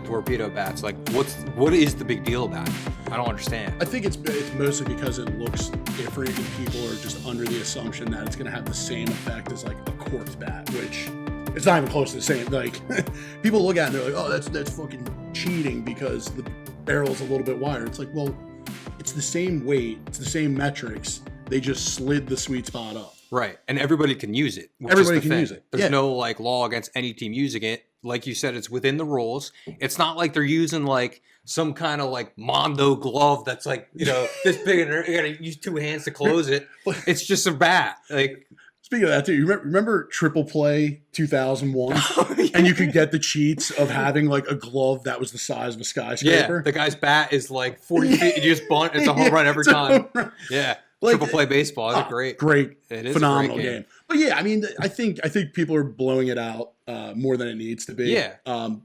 torpedo bats. Like, what is the big deal about it? I don't understand. I think it's mostly because it looks different and people are just under the assumption that it's going to have the same effect as like a corked bat, which it's not even close to the same. Like people look at it and they're like, oh, that's fucking cheating because the barrel's a little bit wider. It's like, well, it's the same weight, it's the same metrics. They just slid the sweet spot up. Right. And everybody can use it. Everybody can use it. There's no like law against any team using it. Like you said, it's within the rules. It's not like they're using like some kind of like Mondo glove that's like, this big and you gotta use two hands to close it. It's just a bat. Like, speaking of that too, you remember Triple Play 2001? Oh, yeah. And you could get the cheats of having like a glove that was the size of a skyscraper. Yeah, the guy's bat is like 40 feet. You just bunt. It's a home run every time. Yeah. Like, Triple Play baseball is great, phenomenal game. But yeah, I mean, I think people are blowing it out more than it needs to be. Yeah.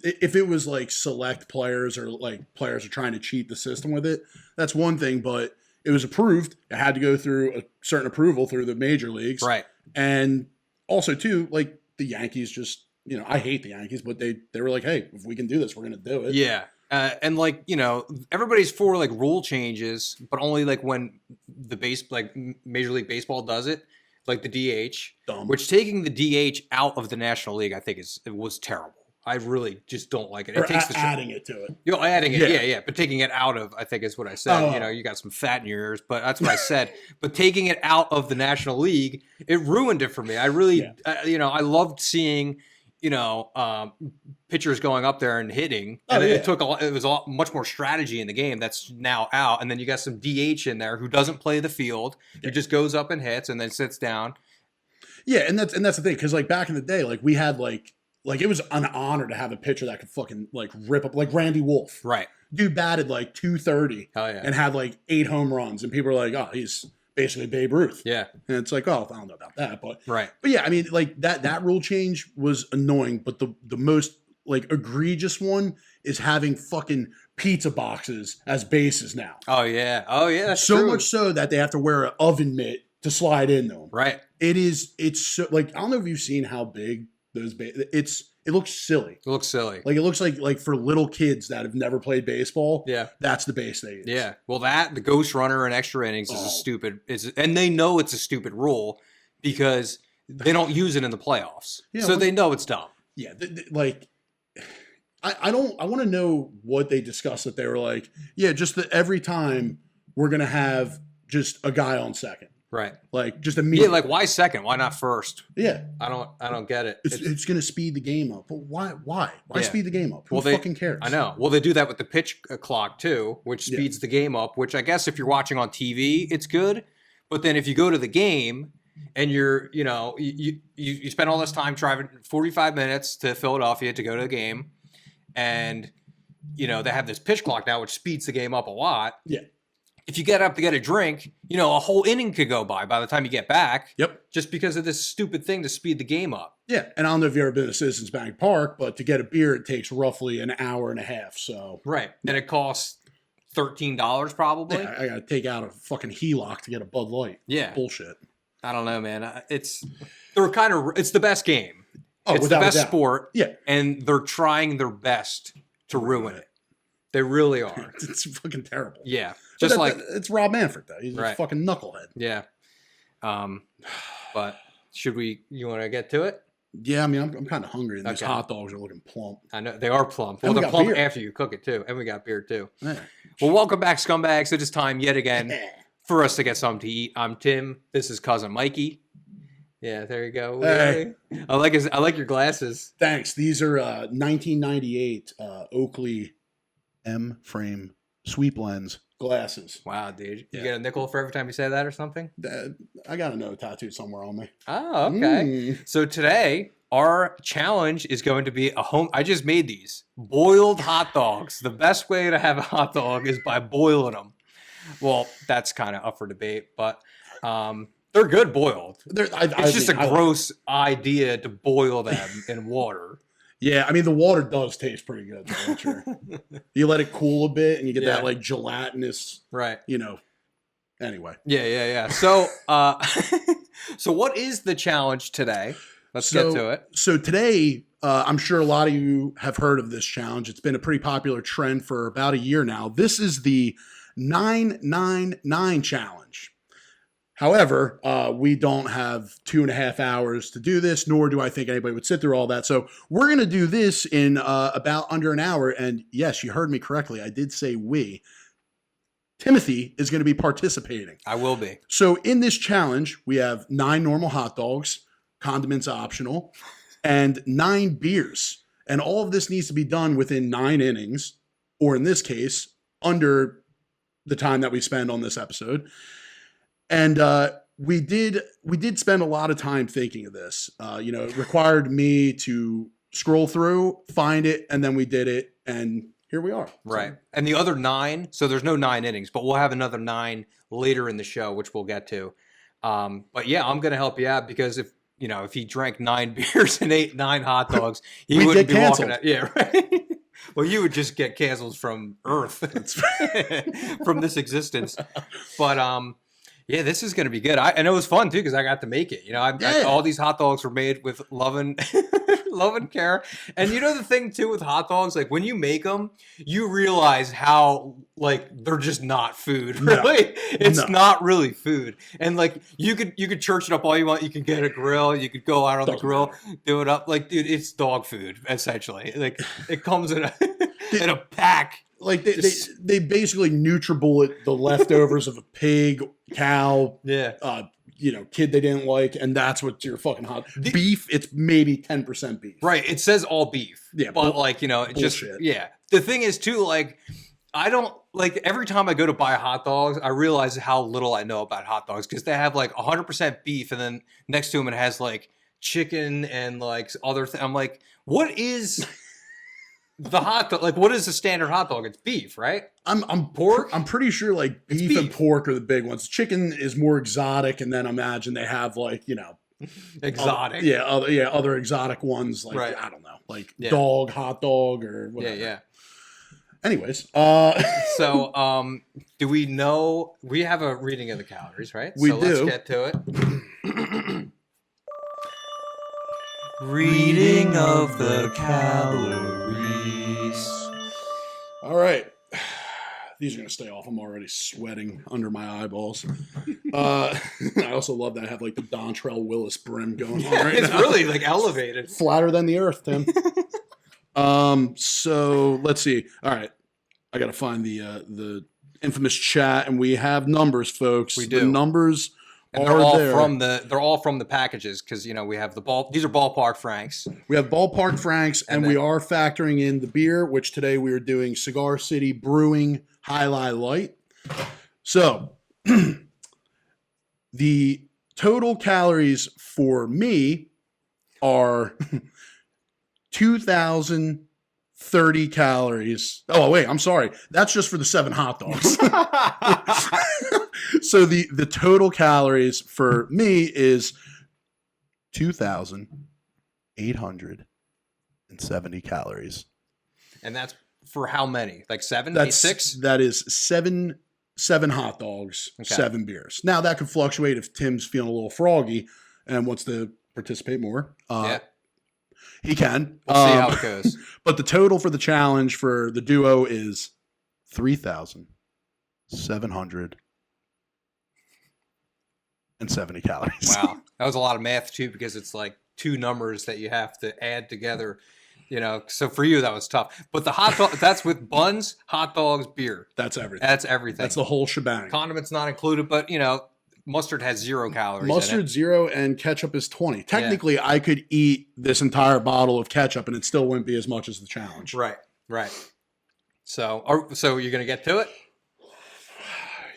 If it was like select players or like players are trying to cheat the system with it, that's one thing. But it was approved. It had to go through a certain approval through the major leagues. Right. And also too, like the Yankees just, I hate the Yankees, but they were like, hey, if we can do this, we're going to do it. Yeah. And like, everybody's for like rule changes, but only like when the Major League Baseball does it, like the DH, which taking the DH out of the National League, I think was terrible. I really just don't like it. It takes adding it to it. Adding it, yeah. But taking it out of, I think is what I said. You got some fat in your ears, but that's what I said. But taking it out of the National League, it ruined it for me. I really, I loved seeing, pitchers going up there and hitting. And it was much more strategy in the game that's now out. And then you got some DH in there who doesn't play the field. He just goes up and hits and then sits down. Yeah, and that's the thing, because like back in the day, like we had like it was an honor to have a pitcher that could fucking like rip up, like Randy Wolf. Right. Dude batted like 230 and had like 8 home runs, and people were like, oh, he's basically Babe Ruth. Yeah. And it's like, oh, I don't know about that. But yeah, I mean, like that rule change was annoying, but the most like egregious one is having fucking pizza boxes as bases now. Oh yeah. That's so true. Much so that they have to wear an oven mitt to slide in them. Right. It's so, like, I don't know if you've seen how big those it looks silly. It looks silly. Like it looks like for little kids that have never played baseball. Yeah, that's the base they use. Yeah. Well, the ghost runner in extra innings is and they know it's a stupid rule because they don't use it in the playoffs. Yeah, so they know it's dumb. Yeah, like I want to know what they discussed that they were like. Yeah, just that every time we're gonna have just a guy on second. Right. Like just immediately. Yeah, like why second? Why not first? Yeah. I don't get it. It's going to speed the game up. But why? Why speed the game up? Who fucking cares? I know. Well, they do that with the pitch clock too, which speeds the game up, which I guess if you're watching on TV, it's good. But then if you go to the game and you spend all this time driving 45 minutes to Philadelphia to go to the game, and they have this pitch clock now, which speeds the game up a lot. Yeah. If you get up to get a drink, a whole inning could go by the time you get back. Yep. Just because of this stupid thing to speed the game up. Yeah. And I don't know if you've ever been to Citizens Bank Park, but to get a beer, it takes roughly an hour and a half. So. Right. And it costs $13 probably. Yeah, I got to take out a fucking HELOC to get a Bud Light. Yeah. Bullshit. I don't know, man. It's the best game. Oh, it's the best sport. Yeah. And they're trying their best to ruin it. They really are. It's fucking terrible. Yeah. Just it's Rob Manfred though. He's a fucking knucklehead. Yeah. But you want to get to it? Yeah, I mean, I'm kind of hungry, and these hot dogs are looking plump. I know they are plump. Well, they're plump after you cook it too, and we got beer too. Yeah. Well, welcome back, scumbags. It is time yet again for us to get something to eat. I'm Tim. This is Cousin Mikey. Yeah, there you go. Hey. I like your glasses. Thanks. These are 1998 Oakley M frame sweep lens glasses. Wow, dude. You get a nickel for every time you say that or something? I got another tattoo somewhere on me. Oh, okay. So today, our challenge is going to be I just made these. Boiled hot dogs. The best way to have a hot dog is by boiling them. Well, that's kind of up for debate, but they're good boiled. It's just a gross idea to boil them in water. Yeah, I mean, the water does taste pretty good, though, sure. You let it cool a bit, and you get that, like, gelatinous, anyway. Yeah. So, so what is the challenge today? Let's get to it. So today, I'm sure a lot of you have heard of this challenge. It's been a pretty popular trend for about a year now. This is the 999 challenge. However, we don't have 2.5 hours to do this, nor do I think anybody would sit through all that. So we're going to do this in about under an hour. And yes, you heard me correctly. I did say we. Timothy is going to be participating. I will be. So in this challenge, we have 9 normal hot dogs, condiments optional, and 9 beers. And all of this needs to be done within 9 innings, or in this case, under the time that we spend on this episode. And we did spend a lot of time thinking of this. It required me to scroll through, find it, and then we did it, and here we are. Right. And the other 9, so there's no 9 innings, but we'll have another 9 later in the show, which we'll get to. But yeah, I'm going to help you out because if he drank 9 beers and ate 9 hot dogs, he wouldn't be walking out. Yeah, right. Well, you would just get canceled from Earth, from this existence. But yeah, this is going to be good. And it was fun too because I got to make it. All these hot dogs were made with love and care. And the thing too with hot dogs, like when you make them, you realize how they're just not food. Really, it's not really food. And you could church it up all you want. You can get a grill. You could go out on the grill, do it up. Dude, it's dog food essentially. It comes in a pack. They basically NutriBullet the leftovers of a pig, cow, kid they didn't like, and that's what your fucking beef. It's maybe 10% beef. Right. It says all beef. Yeah, but it just The thing is too, I don't every time I go to buy hot dogs, I realize how little I know about hot dogs because they have 100% beef, and then next to them it has chicken and other things. I'm like, what is the hot dog? What is the standard hot dog? It's beef, right? I'm pork. I'm pretty sure beef and pork are the big ones. Chicken is more exotic, and then imagine they have exotic. Other exotic ones right. I don't know, dog, hot dog, or whatever. Yeah. Anyways, so do we know we have a reading of the calories, right? We do. Let's get to it. Reading of the calories. All right. These are going to stay off. I'm already sweating under my eyeballs. I also love that I have the Dontrell Willis brim going on right now. It's really elevated. Flatter than the earth, Tim. So let's see. All right. I got to find the infamous chat, and we have numbers, folks. We do. The numbers and they're all from the packages because we have these are ballpark franks. We have ballpark franks, and we are factoring in the beer, which today we are doing Cigar City Brewing High Light. So the total calories for me are 2,030 calories. Oh wait, I'm sorry. That's just for the 7 hot dogs. So the total calories for me is 2,870 calories. And that's for how many? 7? That's 6? That is 7 hot dogs, 7 beers. Now that could fluctuate if Tim's feeling a little froggy and wants to participate more. He can. We'll see how it goes. But the total for the challenge for the duo is 3,770 calories. Wow. That was a lot of math too, because it's 2 numbers that you have to add together. So for you that was tough. But the hot dog, that's with buns, hot dogs, beer. That's everything. That's everything. That's the whole shebang. Condiments not included, but mustard has 0 calories. Mustard 0 and ketchup is 20. Technically, I could eat this entire bottle of ketchup and it still wouldn't be as much as the challenge. Right. So you're gonna get to it?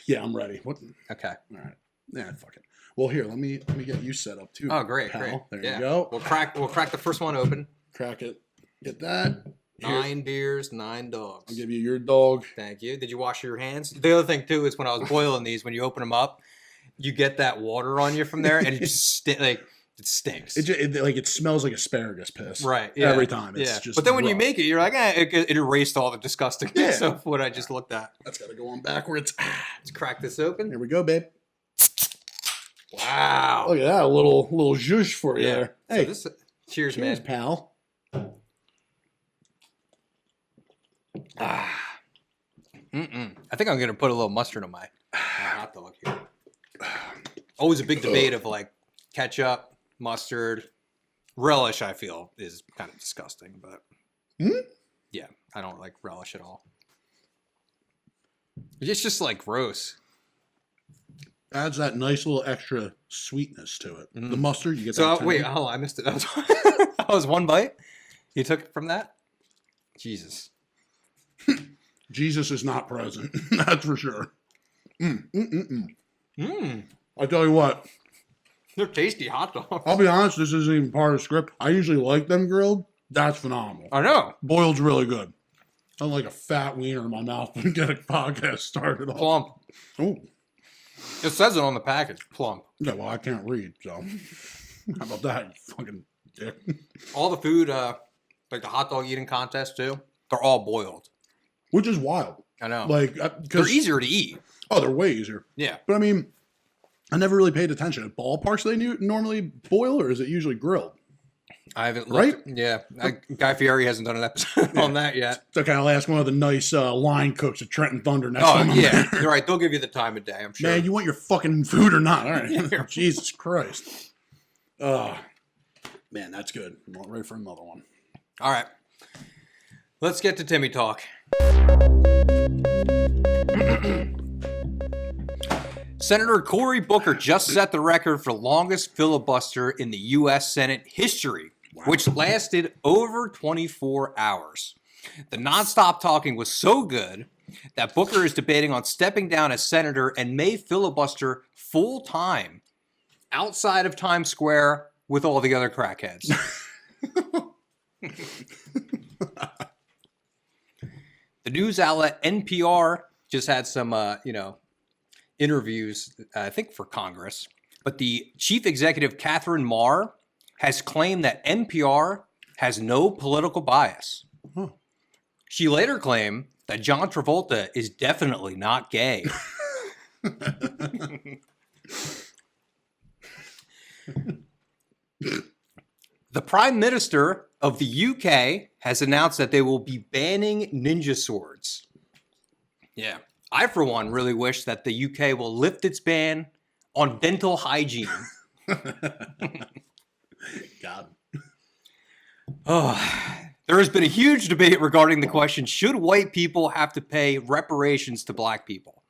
Yeah, I'm ready. What? Okay. All right. Yeah, fuck it. Well, here, let me get you set up too. Oh, great, pal. There you go. We'll crack the first one open. Crack it. Get that. 9 beers, 9 dogs. I'll give you your dog. Thank you. Did you wash your hands? The other thing too is when I was boiling these, when you open them up, you get that water on you from there, and it just it stinks. It smells like asparagus piss. Right. Yeah. Every time. It's just. But then when you make it, you're like, it erased all the disgustingness of what I just looked at. That's got to go on backwards. Let's crack this open. Here we go, babe. Wow. Look at that, a little zhoosh for you there. Hey, cheers, man. Pal. I think I'm going to put a little mustard on my hot dog here. Always a big debate of like ketchup, mustard, relish. I feel is kind of disgusting, but yeah, I don't like relish at all. It's just like gross. Adds that nice little extra sweetness to it. The mustard, you get. So wait, I missed it. That was one bite. You took it from that. Jesus. Jesus is not present. That's for sure. I tell you what. They're tasty hot dogs. I'll be honest, this isn't even part of the script. I usually like them grilled. That's phenomenal. I know. Boiled's really good. I'm like a fat wiener in my mouth to get a podcast started off. Plump. Oh. It says it on the package. Plump. Yeah, well, I can't read, so. How about that, you fucking dick? All the food, like the hot dog eating contest too, they're all boiled. Which is wild. I know. Like, they're easier to eat. Oh, they're way easier. Yeah. But I mean, I never really paid attention. At ballparks, they normally boil, or is it usually grilled? I haven't looked. Right? Yeah. Guy Fieri hasn't done an episode on that yet. So kind of ask one of the nice line cooks at Trenton Thunder next time. Oh, yeah. You're right. They'll give you the time of day, I'm sure. Man, you want your fucking food or not? All right. Jesus Christ. Man, that's good. I'm ready for another one. All right. Let's get to Timmy talk. Senator Cory Booker just set the record for longest filibuster in the U.S. Senate history, which lasted over 24 hours. The nonstop talking was so good that Booker is debating on stepping down as senator and may filibuster full time outside of Times Square with all the other crackheads. The news outlet NPR just had some, interviews, I think for Congress. But the chief executive, Catherine Marr, has claimed that NPR has no political bias. Huh. She later claimed that John Travolta is definitely not gay. The Prime Minister of the UK has announced that they will be banning ninja swords. Yeah. I, for one, really wish that the UK will lift its ban on dental hygiene. God. There has been a huge debate regarding the question, should white people have to pay reparations to black people?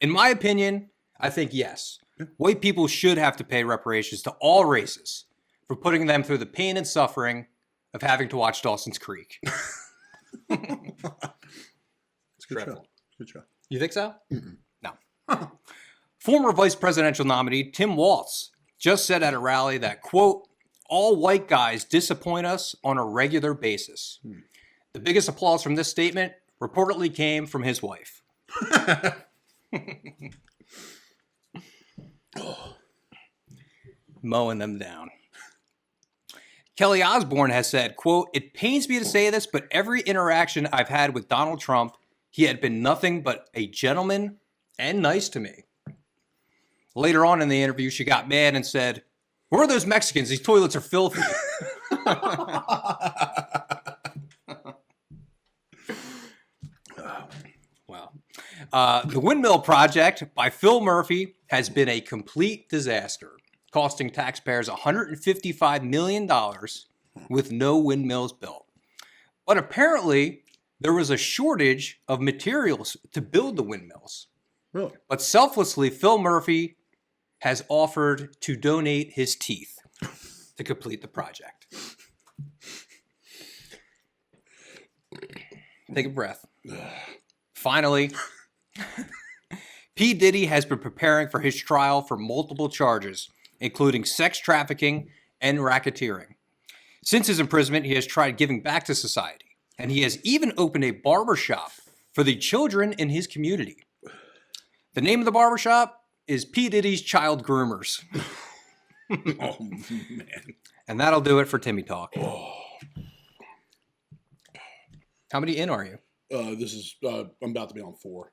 In my opinion, I think yes. White people should have to pay reparations to all races for putting them through the pain and suffering of having to watch Dawson's Creek. It's good show. Good show. You think so? No. Former vice presidential nominee Tim Walz just said at a rally that, quote, all white guys disappoint us on a regular basis. The biggest applause from this statement reportedly came from his wife. Mowing them down. Kelly Osbourne has said, quote, it pains me to say this, but every interaction I've had with Donald Trump, he had been nothing but a gentleman and nice to me. Later on in the interview, she got mad and said, where are those Mexicans? These toilets are filthy. Wow. The Windmill Project by Phil Murphy has been a complete disaster, costing taxpayers $155 million with no windmills built. But apparently, there was a shortage of materials to build the windmills. Really? But selflessly, Phil Murphy has offered to donate his teeth to complete the project. Take a breath. Finally, P. Diddy has been preparing for his trial for multiple charges, including sex trafficking and racketeering. Since his imprisonment, he has tried giving back to society, and he has even opened a barbershop for the children in his community. The name of the barbershop is P. Diddy's Child Groomers. Oh, man. And that'll do it for Timmy Talk. How many in are you? This is, I'm about to be on 4.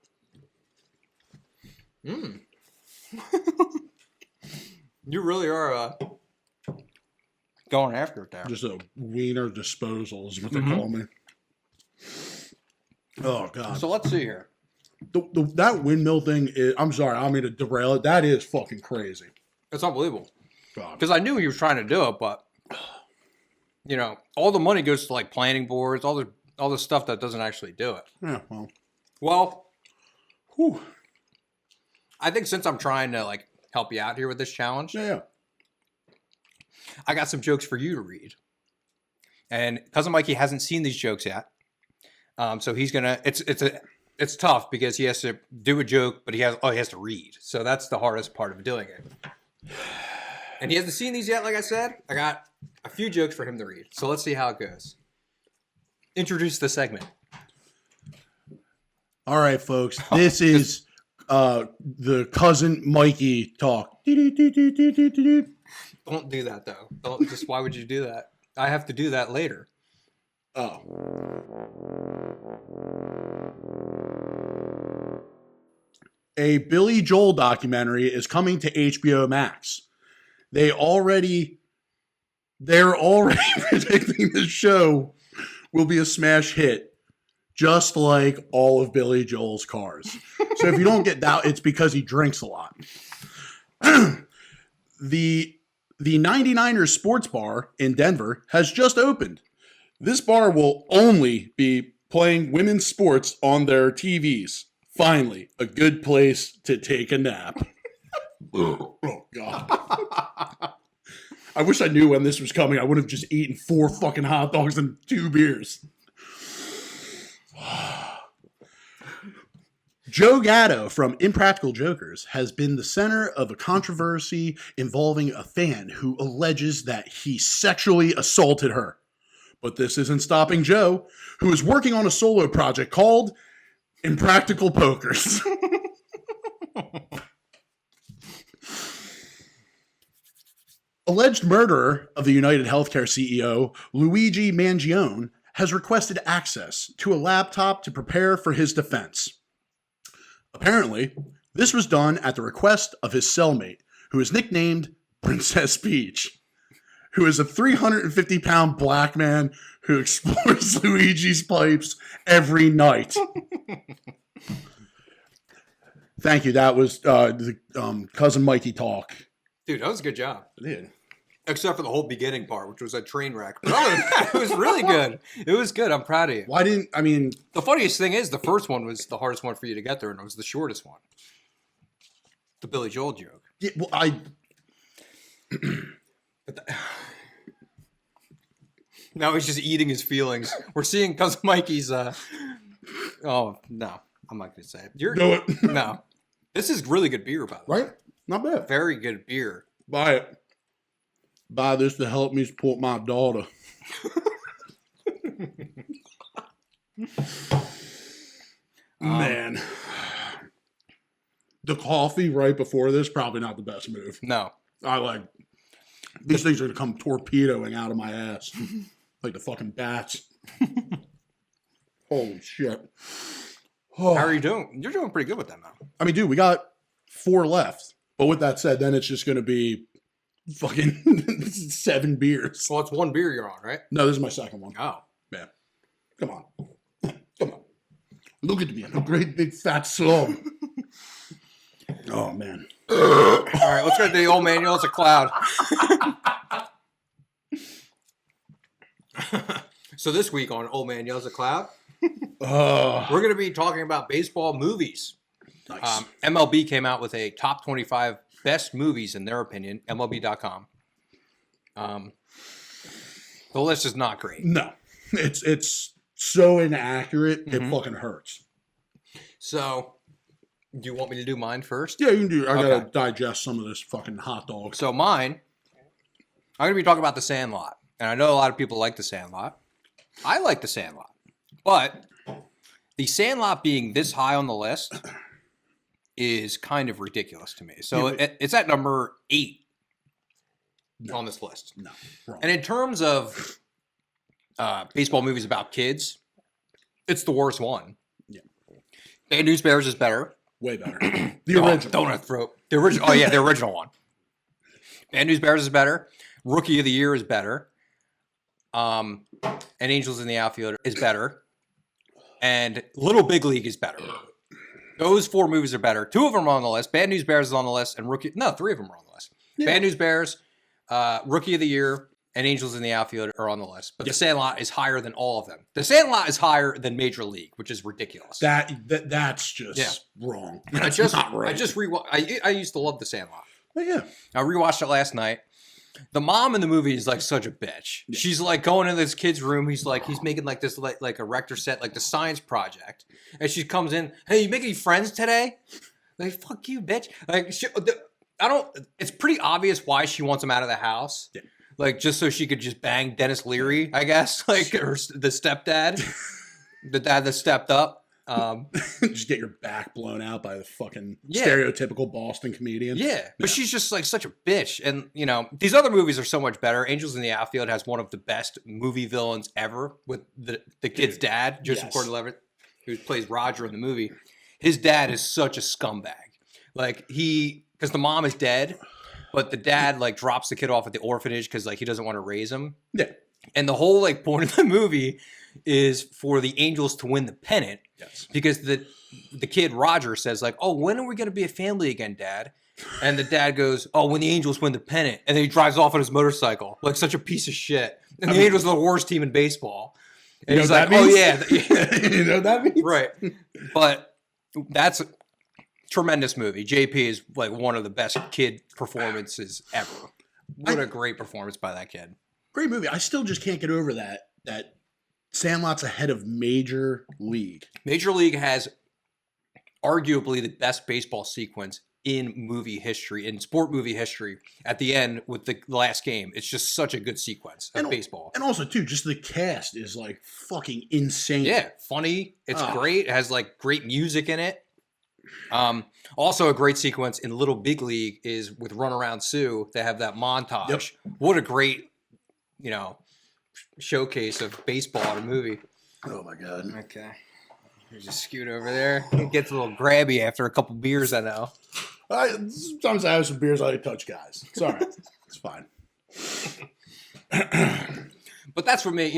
You really are going after it there. Just a wiener disposal is what they call me. Oh, God. So let's see here. That windmill thing is, I'm sorry, I mean to derail it. That is fucking crazy. It's unbelievable. Because I knew he was trying to do it, but, you know, all the money goes to, like, planning boards, all the stuff that doesn't actually do it. Yeah, well. Whew. I think since I'm trying to, like, help you out here with this challenge, I got some jokes for you to read. And Cousin Mikey hasn't seen these jokes yet. So he's going to, it's tough because he has to do a joke, but he has to read. So that's the hardest part of doing it. And he hasn't seen these yet, like I said. I got a few jokes for him to read. So let's see how it goes. Introduce the segment. All right, folks. This is the Cousin Mikey talk. Don't do that, though. Why would you do that? I have to do that later. Oh. A Billy Joel documentary is coming to HBO Max. They're already predicting the show will be a smash hit, just like all of Billy Joel's cars. So if you don't get that, it's because he drinks a lot. The 99ers sports bar in Denver has just opened. This bar will only be playing women's sports on their TVs. Finally, a good place to take a nap. Oh, God. I wish I knew when this was coming. I would have just eaten 4 fucking hot dogs and 2 beers. Joe Gatto from Impractical Jokers has been the center of a controversy involving a fan who alleges that he sexually assaulted her. But this isn't stopping Joe, who is working on a solo project called Impractical Pokers. Alleged murderer of the United Healthcare CEO, Luigi Mangione, has requested access to a laptop to prepare for his defense. Apparently, this was done at the request of his cellmate, who is nicknamed Princess Peach, who is a 350-pound black man who explores Luigi's pipes every night. Thank you. That was the Cousin Mikey talk. Dude, that was a good job. I did. Except for the whole beginning part, which was a train wreck. But other than that, it was really good. It was good. I'm proud of you. The funniest thing is the first one was the hardest one for you to get there, and it was the shortest one. The Billy Joel joke. Yeah, well, now he's just eating his feelings. We're seeing Cousin Mikey's, oh, no. I'm not going to say it. Do it. No. This is really good beer, by the way. Right? Not bad. Very good beer. Buy it. Buy this to help me support my daughter. Man. The coffee right before this, probably not the best move. No. These things are going to come torpedoing out of my ass. Like the fucking bats. Holy shit. Oh. How are you doing? You're doing pretty good with them, though. I mean, dude, we got 4 left. But with that said, then it's just going to be fucking 7 beers. Well, it's 1 beer you're on, right? No, this is my second one. Oh. Yeah. Come on. Come on. Look at me. I'm a great big fat slob. Oh, man. All right, let's go to the old man yells a cloud. So this week on Old Man Yells a Cloud, we're going to be talking about baseball movies. Nice. MLB came out with a top 25 best movies in their opinion, MLB.com. The list is not great. No. It's so inaccurate, it fucking hurts. So, do you want me to do mine first? Yeah, you can do. I gotta digest some of this fucking hot dog. So mine, I'm going to be talking about The Sandlot. And I know a lot of people like The Sandlot. I like The Sandlot. But The Sandlot being this high on the list is kind of ridiculous to me. So it's at number 8 on this list. No. Wrong. And in terms of baseball movies about kids, it's the worst one. Yeah. Bad News Bears is better. Way better. The original. Donut Throat. The original. Oh, yeah, the original one. Bad News Bears is better. Rookie of the Year is better. And Angels in the Outfield is better. And Little Big League is better. Those 4 movies are better. 2 of them are on the list. Bad News Bears is on the list, and 3 of them are on the list. Yeah. Bad News Bears, Rookie of the Year, and Angels in the Outfield are on the list. But The Sandlot is higher than all of them. The Sandlot is higher than Major League, which is ridiculous. That's just wrong. That's not right. I used to love The Sandlot. Oh, yeah. I rewatched it last night. The mom in the movie is like such a bitch. Yeah. She's like going in this kid's room. He's making like this like a Rector set, like the science project. And she comes in, hey, you make any friends today? Like, fuck you, bitch. Like, it's pretty obvious why she wants him out of the house. Yeah. Like, just so she could just bang Dennis Leary, I guess. Like, the stepdad. The dad that stepped up. Just get your back blown out by the fucking stereotypical Boston comedian. Yeah. But she's just like such a bitch. And, these other movies are so much better. Angels in the Outfield has one of the best movie villains ever with the kid's dad, Joseph Gordon-Levitt, who plays Roger in the movie. His dad is such a scumbag. Like, because the mom is dead, but the dad, like, drops the kid off at the orphanage because, like, he doesn't want to raise him. Yeah. And the whole, like, point of the movie is for the Angels to win the pennant. Yes. Because the kid, Roger, says, like, oh, when are we going to be a family again, Dad? And the dad goes, oh, when the Angels win the pennant. And then he drives off on his motorcycle, like such a piece of shit. And the Angels are the worst team in baseball. And he's like, oh, yeah. You know what that means? Right. But that's a tremendous movie. JP is, like, one of the best kid performances ever. What a great performance by that kid. Great movie. I still just can't get over that Sandlot's ahead of Major League. Major League has arguably the best baseball sequence in movie history, in sport movie history, at the end with the last game. It's just such a good sequence of baseball. And also, too, just the cast is, like, fucking insane. Yeah, funny. It's great. It has, like, great music in it. Also a great sequence in Little Big League is with Runaround Sue. They have that montage. Yep. What a great, showcase of baseball in a movie. Oh my God. Okay. You just scoot over there. It gets a little grabby after a couple beers, I know. Sometimes I have some beers, I touch guys. It's all right. It's fine. But that's for me,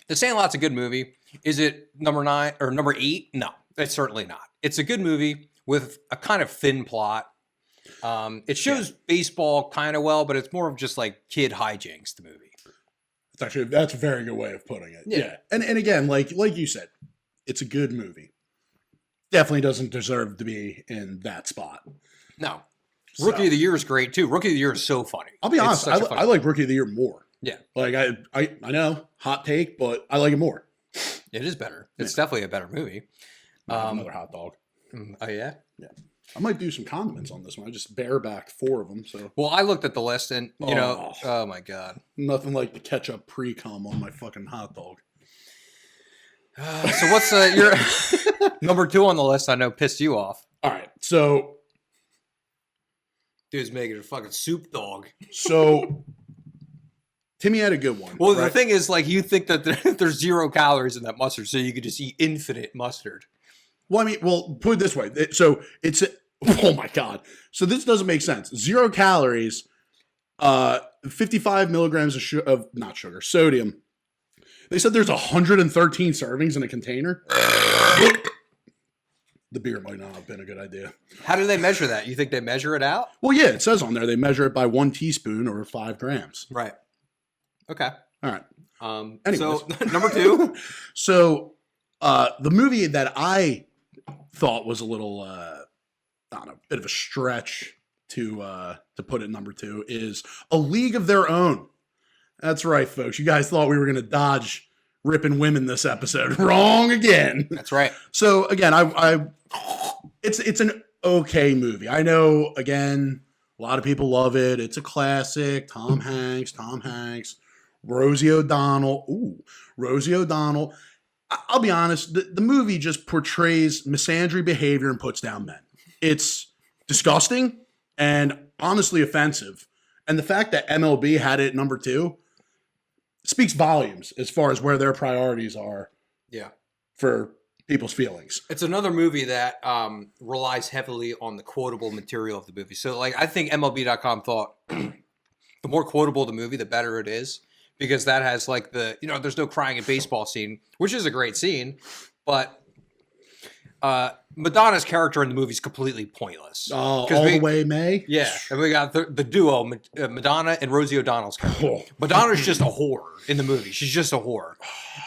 The Sandlot's a good movie. Is it number 9 or number 8? No, it's certainly not. It's a good movie with a kind of thin plot. It shows baseball kind of well, but it's more of just like kid hijinks, the movie. That's a very good way of putting it. Yeah. And again, like you said, it's a good movie. Definitely doesn't deserve to be in that spot. No. Rookie of the Year is great too. Rookie of the Year is so funny. I'll be honest, I like Rookie of the Year more. Yeah. Like I know, hot take, but I like it more. It is better. It's definitely a better movie. Another hot dog. Oh yeah? Yeah. I might do some condiments on this one. I just barebacked 4 of them. So. Well, I looked at the list and, oh my God. Nothing like the ketchup pre-cum on my fucking hot dog. So what's your number 2 on the list? I know pissed you off. All right. So. Dude's making a fucking soup dog. So. Timmy had a good one. Well, the thing is, like, you think that there's 0 calories in that mustard, so you could just eat infinite mustard. Well, put it this way. So it's, oh my God. So this doesn't make sense. 0 calories, 55 milligrams of not sugar, sodium. They said there's 113 servings in a container. The beer might not have been a good idea. How do they measure that? You think they measure it out? Well, yeah, it says on there they measure it by 1 teaspoon or 5 grams. Right. Okay. All right. Anyways. So number 2. So the movie that I thought was a little, I don't know, bit of a stretch to put it number 2 is A League of Their Own. That's right, folks. You guys thought we were going to dodge ripping women this episode. Wrong again. That's right. So again, it's an okay movie. I know, again, a lot of people love it. It's a classic. Tom Hanks, Rosie O'Donnell. I'll be honest, the movie just portrays misandry behavior and puts down men. It's disgusting and honestly offensive. And the fact that MLB had it at number 2 speaks volumes as far as where their priorities are. Yeah. For people's feelings. It's another movie that relies heavily on the quotable material of the movie. So, like, I think MLB.com thought the more quotable the movie, the better it is, because that has like the, you know, there's no crying at baseball scene, which is a great scene, but Madonna's character in the movie is completely pointless. All the way, May? Yeah. And we got the duo, Madonna and Rosie O'Donnell's character. Oh. Madonna's just a whore in the movie. She's just a whore.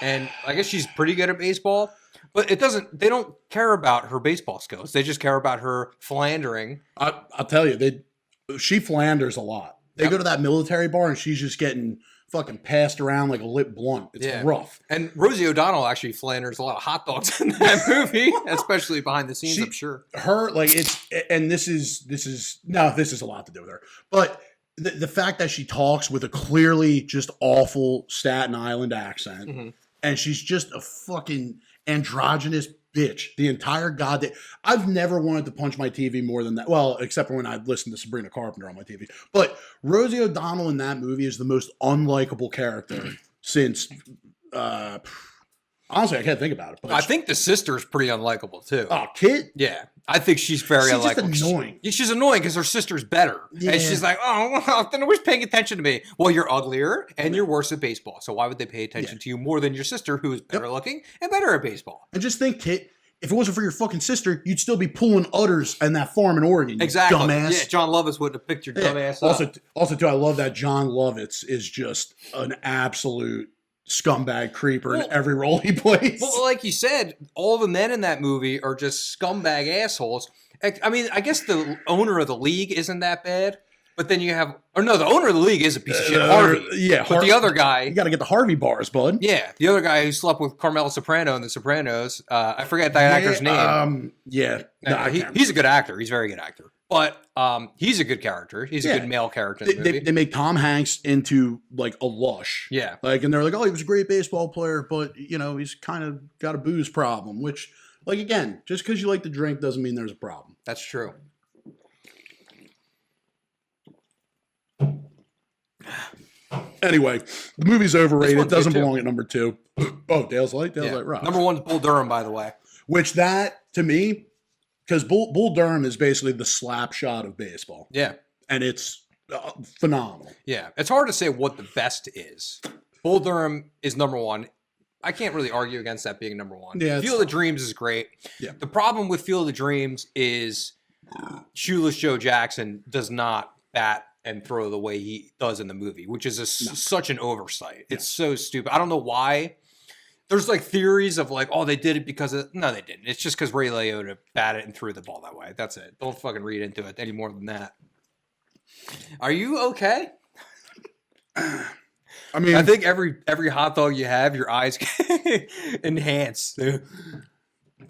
And I guess she's pretty good at baseball, but they don't care about her baseball skills. They just care about her philandering. I'll tell you, she philanders a lot. They go to that military bar and she's just getting fucking passed around like a lit blunt. It's rough. And Rosie O'Donnell actually philanders a lot of hot dogs in that movie, especially behind the scenes, I'm sure. Her, like, this is a lot to do with her. But the fact that she talks with a clearly just awful Staten Island accent, and she's just a fucking androgynous bitch the entire goddamn. I've never wanted to punch my TV more than that. Well, except for when I listened to Sabrina Carpenter on my TV. But Rosie O'Donnell in that movie is the most unlikable character since. Honestly, I can't think about it. But I think the sister is pretty unlikable too. Oh, Kit? Yeah. I think she's very unlikable. Just annoying. She's annoying because her sister's better. Yeah. And she's like, oh, well, then nobody's paying attention to me. Well, you're uglier and you're worse at baseball. So why would they pay attention to you more than your sister, who is better looking and better at baseball? And just think, Kit, if it wasn't for your fucking sister, you'd still be pulling udders in that farm in Oregon. Exactly. Dumbass. Yeah, John Lovitz wouldn't have picked your dumbass up. Also, too, I love that John Lovitz is just an absolute scumbag creeper in every role he plays. Well, like you said, all the men in that movie are just scumbag assholes. I mean, I guess the owner of the league isn't that bad, but then you have, or no, the owner of the league is a piece of shit, Harvey. Yeah, but the other guy, you got to get the Harvey bars, bud. Yeah, the other guy who slept with Carmela Soprano in The Sopranos. I forget that actor's name. He's a good actor. He's a very good actor. But he's a good character. He's a good male character in the movie. They make Tom Hanks into like a lush. Yeah. Like, and they're like, oh, he was a great baseball player, but, you know, he's kind of got a booze problem, which, like, again, just because you like to drink doesn't mean there's a problem. That's true. Anyway, the movie's overrated. It doesn't belong at number 2. Oh, Dale's Light? Dale's Light Rock. Number 1 is Bull Durham, by the way. Which that, to me, because Bull Durham is basically the slap shot of baseball. Yeah. And it's phenomenal. Yeah. It's hard to say what the best is. Bull Durham is number 1. I can't really argue against that being number 1. Yeah, Field of Dreams is great. Yeah. The problem with Field of Dreams is Shoeless Joe Jackson does not bat and throw the way he does in the movie, which is such an oversight. It's so stupid. I don't know why. There's like theories of like, oh, they did it because of... No, they didn't. It's just because Ray Liotta batted and threw the ball that way. That's it. Don't fucking read into it any more than that. Are you okay? I mean... I think every hot dog you have, your eyes enhance.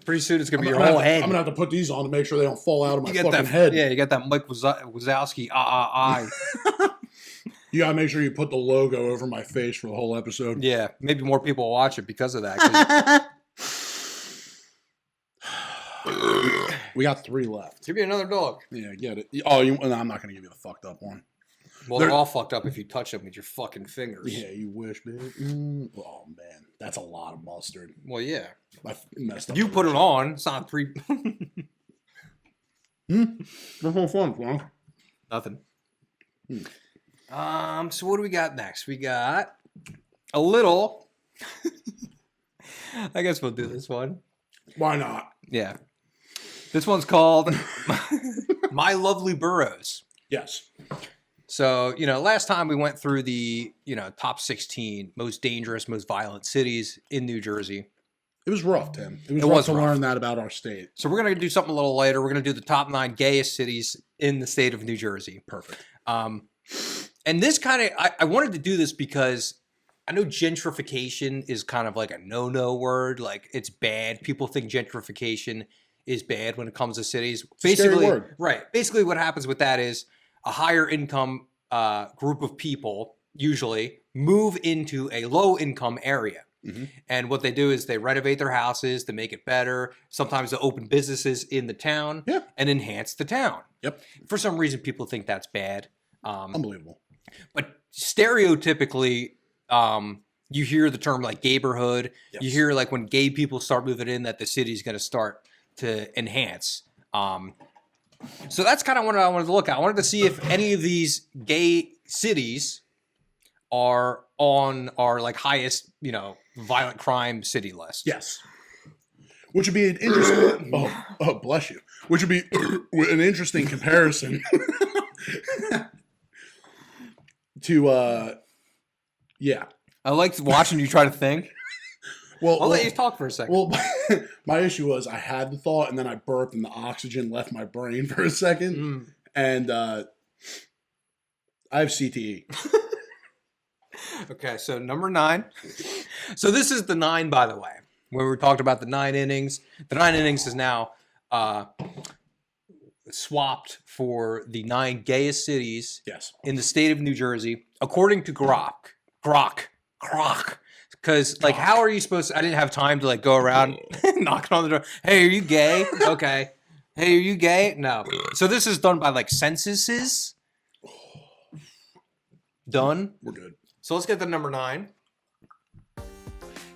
Pretty soon it's going to be your whole head. I'm going to have to put these on to make sure they don't fall out of my fucking head. Yeah, you got that Mike Wazowski eye. You got to make sure you put the logo over my face for the whole episode. Yeah, maybe more people will watch it because of that. We got 3 left. Give me another dog. Yeah, get it. Oh, no, I'm not going to give you the fucked up one. Well, they're all fucked up if you touch them with your fucking fingers. Yeah, you wish, baby. Oh, man. That's a lot of mustard. Well, yeah. I messed up. You put it on. It's not 3... That's no fun, bro. Nothing. So what do we got next? We got a little... I guess we'll do this one. Why not? Yeah. This one's called My Lovely Boroughs. Yes. So, last time we went through the, top 16 most dangerous, most violent cities in New Jersey. It was rough, Tim. It was rough to learn that about our state. So we're going to do something a little later. We're going to do the top 9 gayest cities in the state of New Jersey. Perfect. And this kind of, I wanted to do this because I know gentrification is kind of like a no-no word. Like, it's bad. People think gentrification is bad when it comes to cities. Basically, scary word. Right. Basically what happens with that is a higher income group of people usually move into a low income area. Mm-hmm. And what they do is they renovate their houses to make it better. Sometimes they open businesses in the town and enhance the town. Yep. For some reason, people think that's bad. Unbelievable. But stereotypically, you hear the term like gayborhood. Yes. You hear like when gay people start moving in that the city's going to start to enhance. So that's kind of what I wanted to look at. I wanted to see if any of these gay cities are on our like highest, violent crime city list. Yes. Which would be an interesting. Oh, bless you. Which would be an interesting comparison to. Yeah. I liked watching you try to think. Well, I'll let you talk for a second. Well, my issue was I had the thought and then I burped and the oxygen left my brain for a second. And I have CTE. Okay, so number 9. So this is the 9, by the way. When we talked about the 9 innings, the 9 innings is now swapped for the 9 gayest cities in the state of New Jersey, according to Grok. Because, like, how are you supposed to... I didn't have time to, like, go around knocking on the door. Hey, are you gay? Okay. Hey, are you gay? No. So this is done by, like, censuses. Done. We're good. So let's get to number 9.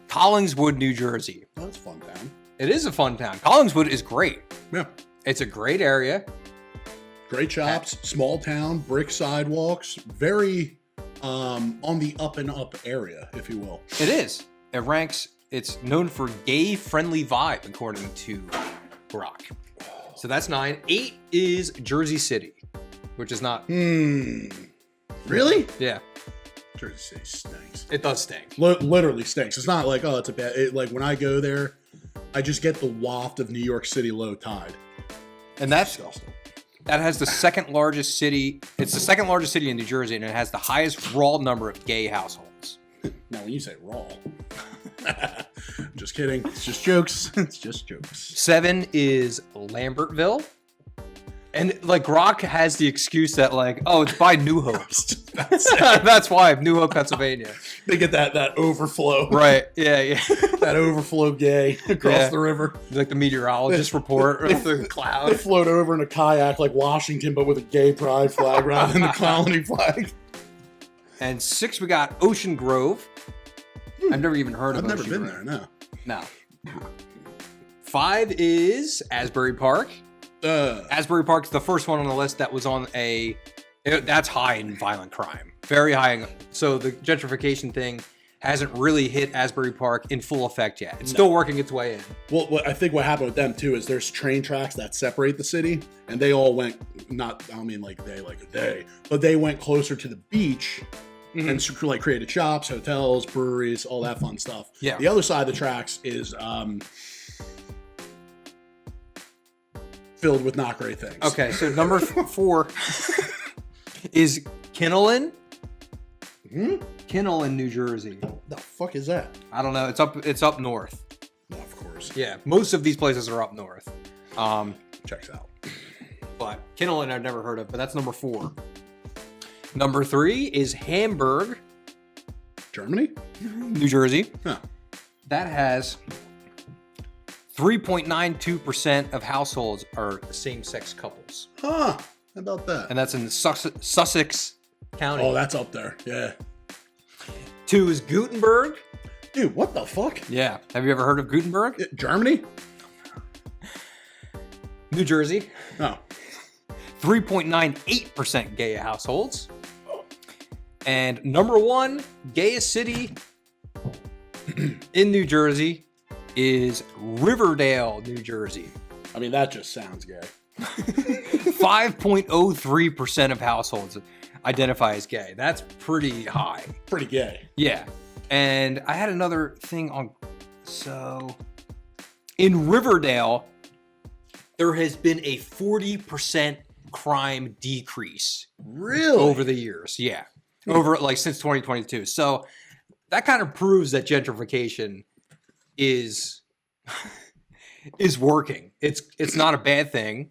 Collingswood, New Jersey. Oh, that's a fun town. It is a fun town. Collingswood is great. Yeah. It's a great area. Great shops, small town, brick sidewalks, very on the up and up area, if you will. It is. It ranks, it's known for gay-friendly vibe, according to Grok. So that's 9. 8 is Jersey City, which is not... Really? Yeah. Jersey City stinks. It does stink. Literally stinks. It's not like, oh, it's a bad... like, when I go there, I just get the waft of New York City low tide. And that's... That has the second largest city. It's the second largest city in New Jersey, and it has the highest raw number of gay households. Now, when you say raw... just kidding. It's just jokes. It's just jokes. 7 is Lambertville. And, like, Grok has the excuse that, like, oh, it's by New Hope. That's why, New Hope, Pennsylvania. They get that overflow. Right, yeah. That overflow gay across the river. Like the meteorologist report through the cloud. They float over in a kayak like Washington, but with a gay pride flag rather than the colony flag. And 6, we got Ocean Grove. I've never even heard of Ocean Grove. I've never been there, no. 5 is Asbury Park. Asbury Park's the first one on the list that was on that's high in violent crime. Very high. So the gentrification thing hasn't really hit Asbury Park in full effect yet. It's still working its way in. Well, I think what happened with them too is there's train tracks that separate the city, and they all went but they went closer to the beach and like created shops, hotels, breweries, all that fun stuff. Yeah. The other side of the tracks is filled with not great things. Okay, so number 4 is Kinnelon. Kinnelon, New Jersey. The fuck is that? I don't know. It's up north. Oh, of course. Yeah, most of these places are up north. Checks out. But Kinnelon I've never heard of, but that's number 4. Number 3 is Hamburg. Germany? New Jersey. Huh. That has 3.92% of households are same-sex couples. Huh. How about that? And that's in Sussex County. Oh, that's up there. Yeah. 2 is Gutenberg. Dude, what the fuck? Yeah. Have you ever heard of Gutenberg? Germany? New Jersey. Oh. 3.98% gay households. And number 1 gayest city in New Jersey is Riverdale, New Jersey. I mean, that just sounds gay. 5.03% of households identify as gay. That's pretty high. Pretty gay. Yeah. And I had another thing on. So in Riverdale, there has been a 40% crime decrease. Really? Over the years. Yeah. Over like since 2022. So that kind of proves that gentrification is working. It's not a bad thing.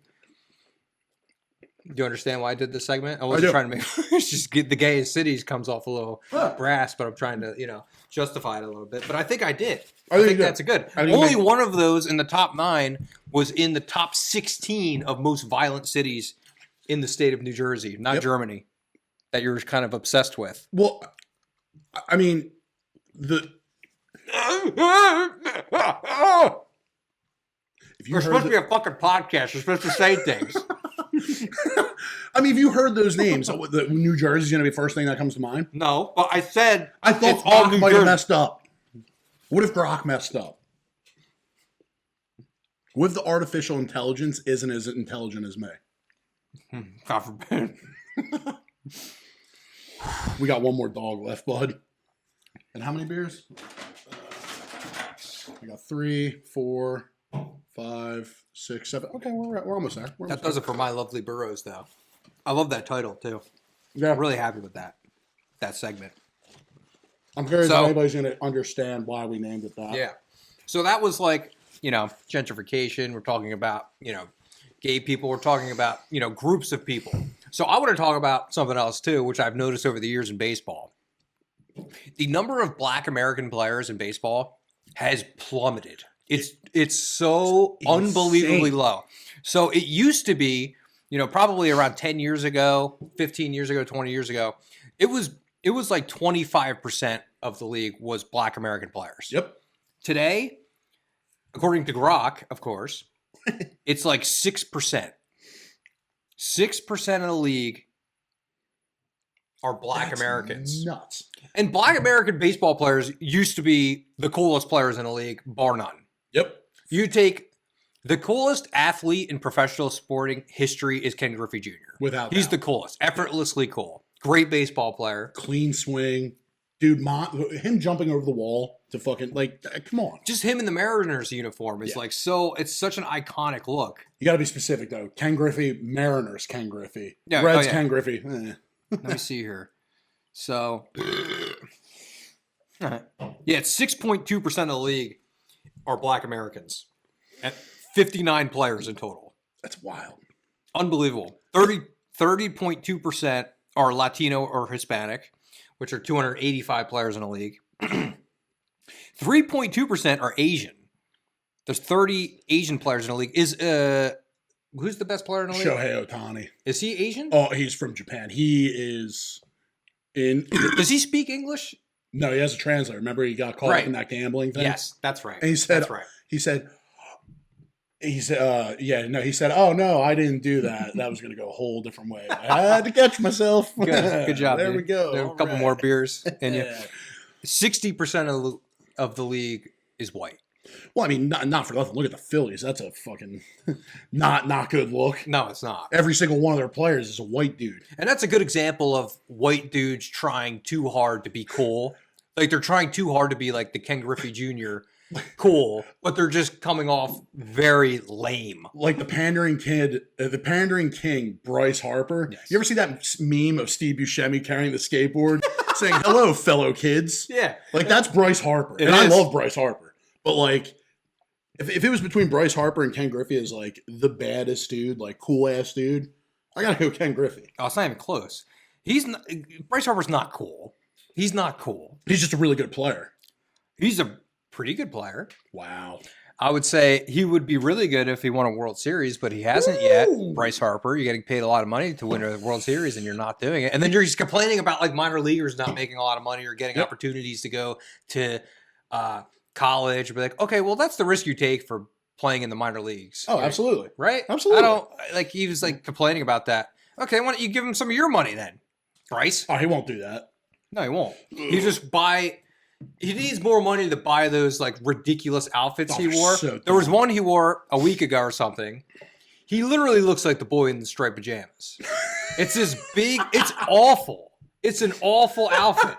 Do you understand why I did this segment? I wasn't trying to make it's just get the gayest cities comes off a little brass, but I'm trying to, justify it a little bit. But I think I did. I think that's a good. Only one of those in the top 9 was in the top 16 of most violent cities in the state of New Jersey, not Germany, that you're kind of obsessed with. Well, I mean, You're supposed to be a fucking podcast. You're supposed to say things. I mean, if you heard those names, the New Jersey's going to be the first thing that comes to mind. No, but I thought Grok might have messed up. What if Grok messed up? What if the artificial intelligence isn't as intelligent as me? God forbid. We got one more dog left, bud. And how many beers? I got 3, 4, 5, 6, 7. Okay, we're almost there. That does it for My Lovely Burrows, though. I love that title, too. Yeah. I'm really happy with that segment. I'm curious if anybody's going to understand why we named it that. Yeah. So that was like, gentrification. We're talking about, gay people. We're talking about, groups of people. So I want to talk about something else, too, which I've noticed over the years in baseball. The number of Black American players in baseball has plummeted. It's so unbelievably low. So it used to be, probably around 10 years ago, 15 years ago, 20 years ago, it was like 25% of the league was Black American players. Yep. Today, according to Grok, of course, it's like 6%. 6% of the league are Black Americans. Nuts. And Black American baseball players used to be the coolest players in the league, bar none. Yep. You take the coolest athlete in professional sporting history is Ken Griffey Jr. He's the coolest, effortlessly cool. Great baseball player. Clean swing. Dude, him jumping over the wall to fucking, come on. Just him in the Mariners uniform is it's such an iconic look. You got to be specific, though. Ken Griffey, Mariners Ken Griffey. Yeah, Reds Ken Griffey. Let me see here. So, it's 6.2% of the league are Black Americans at 59 players in total. That's wild. Unbelievable. 30.2% are Latino or Hispanic, which are 285 players in the league. 3.2% are Asian. There's 30 Asian players in the league. Who's the best player in the league? Shohei Ohtani. Is he Asian? Oh, he's from Japan. He is in. Does he speak English? No, he has a translator. Remember, he got caught up in that gambling thing. Yes, that's right. And he said, He said, oh no, I didn't do that. That was going to go a whole different way. I had to catch myself. Good job. There dude. we go. There a couple more beers. And 60% of the league is white. Well, I mean, not for nothing. Look at the Phillies. That's a fucking not good look. No, it's not. Every single one of their players is a white dude. And that's a good example of white dudes trying too hard to be cool. Like, they're trying too hard to be like the Ken Griffey Jr. cool, but they're just coming off very lame. Like the pandering king, Bryce Harper. Yes. You ever see that meme of Steve Buscemi carrying the skateboard saying, hello, fellow kids? Yeah. Like, that's Bryce Harper. I love Bryce Harper. But, like, if it was between Bryce Harper and Ken Griffey as, like, the baddest dude, like, cool-ass dude, I gotta go Ken Griffey. Oh, it's not even close. Bryce Harper's not cool. He's not cool. He's just a really good player. He's a pretty good player. Wow. I would say he would be really good if he won a World Series, but he hasn't yet. Bryce Harper, you're getting paid a lot of money to win a World Series, and you're not doing it. And then you're just complaining about, like, minor leaguers not making a lot of money or getting opportunities to go to college. Or be like, okay, well, that's the risk you take for playing in the minor leagues. Oh, absolutely. Right? Absolutely. He was, like, complaining about that. Okay, why don't you give him some of your money then, Bryce? Oh, he won't do that. No, he won't. He needs more money to buy those, like, ridiculous outfits he wore. So there was one he wore a week ago or something. He literally looks like the boy in the striped pajamas. It's this big, it's awful. It's an awful outfit.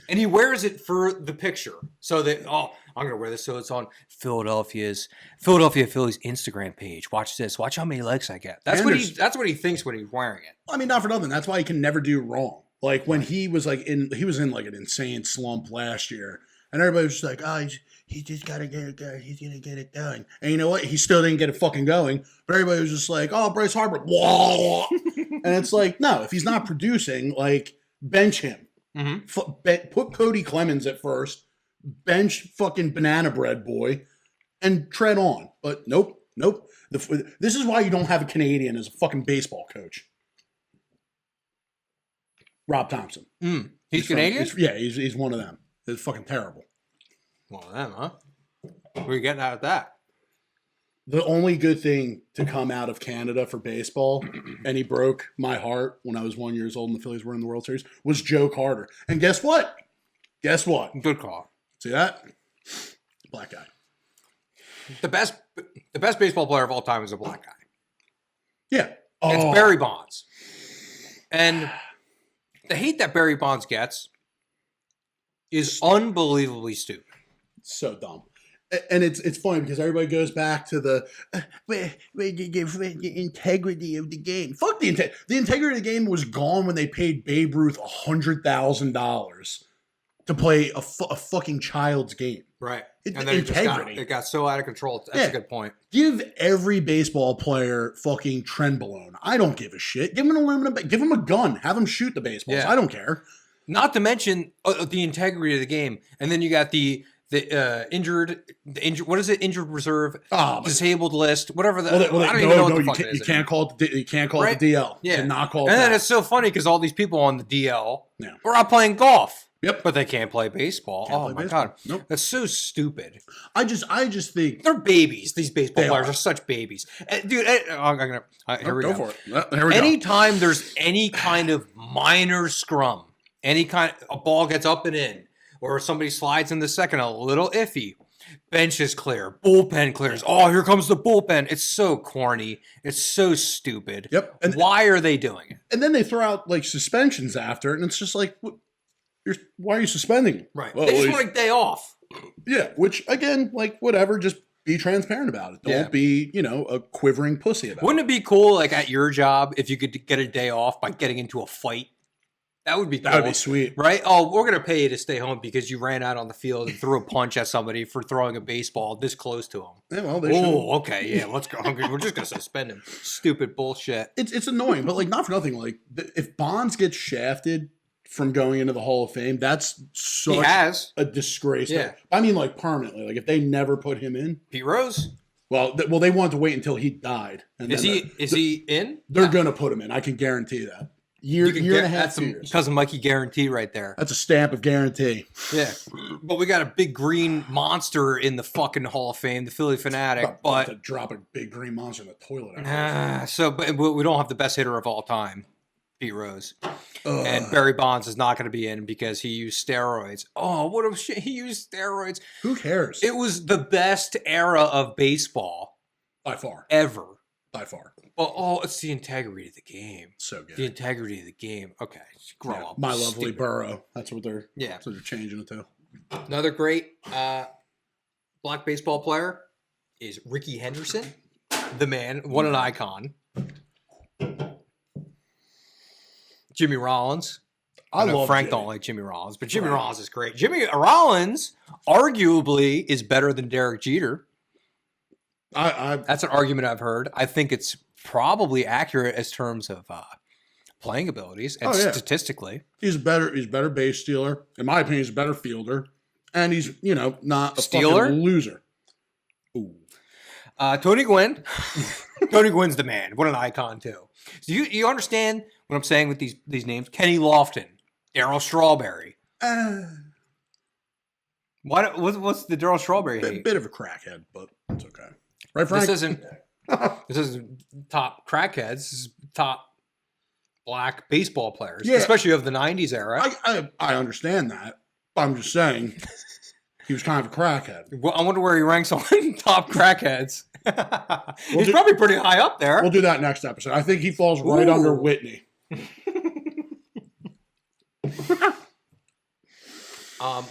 And he wears it for the picture. So that, I'm going to wear this so it's on Philadelphia Phillies Instagram page. Watch this. Watch how many likes I get. That's what he thinks when he's wearing it. I mean, not for nothing. That's why he can never do wrong. Like, when he was he was in like an insane slump last year, and everybody was just like, oh, he just got to get it done. He's going to get it done. And you know what? He still didn't get it fucking going. But everybody was just like, oh, Bryce Harper. Whoa. And it's like, no, if he's not producing, like, bench him. Mm-hmm. Put Cody Clemens at first. Bench fucking Banana Bread Boy. And tread on. But nope. This is why you don't have a Canadian as a fucking baseball coach. Rob Thompson. He's Canadian? He's one of them. It's fucking terrible. Well, then, huh? What are you getting out of that? The only good thing to come out of Canada for baseball, and he broke my heart when I was 1 year old and the Phillies were in the World Series, was Joe Carter. And guess what? Guess what? Good call. See that? Black guy. The best baseball player of all time is a black guy. Yeah. It's Barry Bonds. And the hate that Barry Bonds gets is unbelievably stupid. So dumb. And it's funny because everybody goes back to the integrity of the game. Fuck the integrity. The integrity of the game was gone when they paid Babe Ruth $100,000 to play a fucking child's game. Right. And then it got so out of control. That's a good point. Give every baseball player fucking trenbolone. I don't give a shit. Give them an aluminum. Give them a gun. Have them shoot the baseballs. Yeah. I don't care. Not to mention the integrity of the game. And then you got the injured, what is it? Injured reserve, disabled list, whatever. I don't even know what the fuck it is. You can't call it the DL. Yeah, not call it. And then it's so funny because all these people on the DL are out playing golf. Yep, but they can't play baseball. God, nope. That's so stupid. I just think they're babies. These baseball players are such babies, dude. Here we go. For it. Here we Anytime there's any kind of minor scrum, a ball gets up and in, or somebody slides in the second, a little iffy. Bench is clear. Bullpen clears. Oh, here comes the bullpen. It's so corny. It's so stupid. Yep. And why are they doing it? And then they throw out like suspensions after it, and it's just like, why are you suspending? Right. Well, they just want a day off. Yeah. Which again, like whatever, just be transparent about it. Don't be, a quivering pussy about it. Wouldn't it be cool, like at your job, if you could get a day off by getting into a fight? That would be cool. That would be sweet. Right? Oh, we're going to pay you to stay home because you ran out on the field and threw a punch at somebody for throwing a baseball this close to him. Yeah, well, they should. Okay. Yeah, let's go. We're just going to suspend him. Stupid bullshit. It's annoying, but like not for nothing. Like if Bonds gets shafted from going into the Hall of Fame, that's such a disgrace. Yeah. I mean, like permanently. Like if they never put him in. Pete Rose? Well, they wanted to wait until he died. And is he in? They're going to put him in. I can guarantee that. Year and a half, that's some Cousin Mikey guarantee right there. That's a stamp of guarantee. Yeah. But we got a big green monster in the fucking Hall of Fame, the Philly Fanatic. But to drop a big green monster in the toilet. But we don't have the best hitter of all time, Pete Rose. And Barry Bonds is not going to be in because he used steroids. Oh, what a shit. He used steroids. Who cares? It was the best era of baseball. By far. Ever. By far. Well, it's the integrity of the game. So good. The integrity of the game. Okay, grow up. My lovely Burrow. That's what they're changing it to. Another great black baseball player is Ricky Henderson, the man, what an icon. Jimmy Rollins. I know Frank don't like Jimmy Rollins, but Jimmy Rollins is great. Jimmy Rollins arguably is better than Derek Jeter. That's an argument I've heard. I think it's probably accurate as terms of playing abilities and statistically. He's a better base stealer. In my opinion, he's a better fielder. And he's, not a fucking loser. Ooh. Tony Gwynn. Tony Gwynn's the man. What an icon, too. So you understand what I'm saying with these names? Kenny Lofton, Darryl Strawberry. What's the Darryl Strawberry hate? Bit of a crackhead, but it's okay. Right, Frank? This isn't top crackheads. This is top black baseball players, especially of the 90s era. I understand that. I'm just saying he was kind of a crackhead. Well, I wonder where he ranks on top crackheads. He's probably pretty high up there. We'll do that next episode. I think he falls right under Whitney.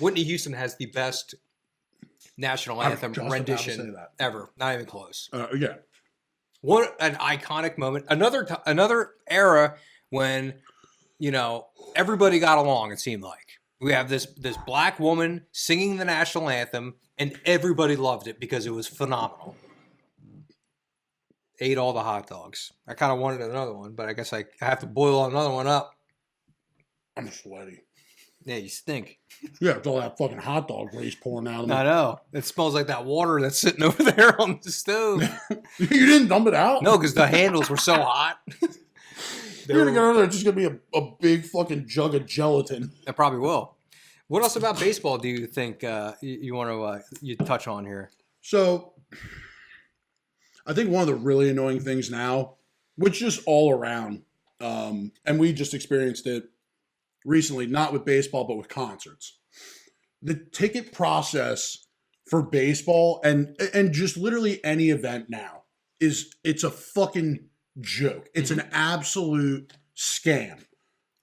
Whitney Houston has the best national anthem rendition ever. Not even close. Yeah. What an iconic moment. Another era when, everybody got along, it seemed like. We have this black woman singing the national anthem, and everybody loved it because it was phenomenal. Ate all the hot dogs. I kind of wanted another one, but I guess I have to boil another one up. I'm sweaty. Yeah, you stink. Yeah, it's all that fucking hot dog grease pouring out of me. I know. It smells like that water that's sitting over there on the stove. You didn't dump it out? No, because the handles were so hot. You're going to go over there, it's just going to be a big fucking jug of gelatin. It probably will. What else about baseball do you think you want to you touch on here? So, I think one of the really annoying things now, which just all around, and we just experienced it recently, not with baseball, but with concerts. The ticket process for baseball and just literally any event now it's a fucking joke. It's an absolute scam.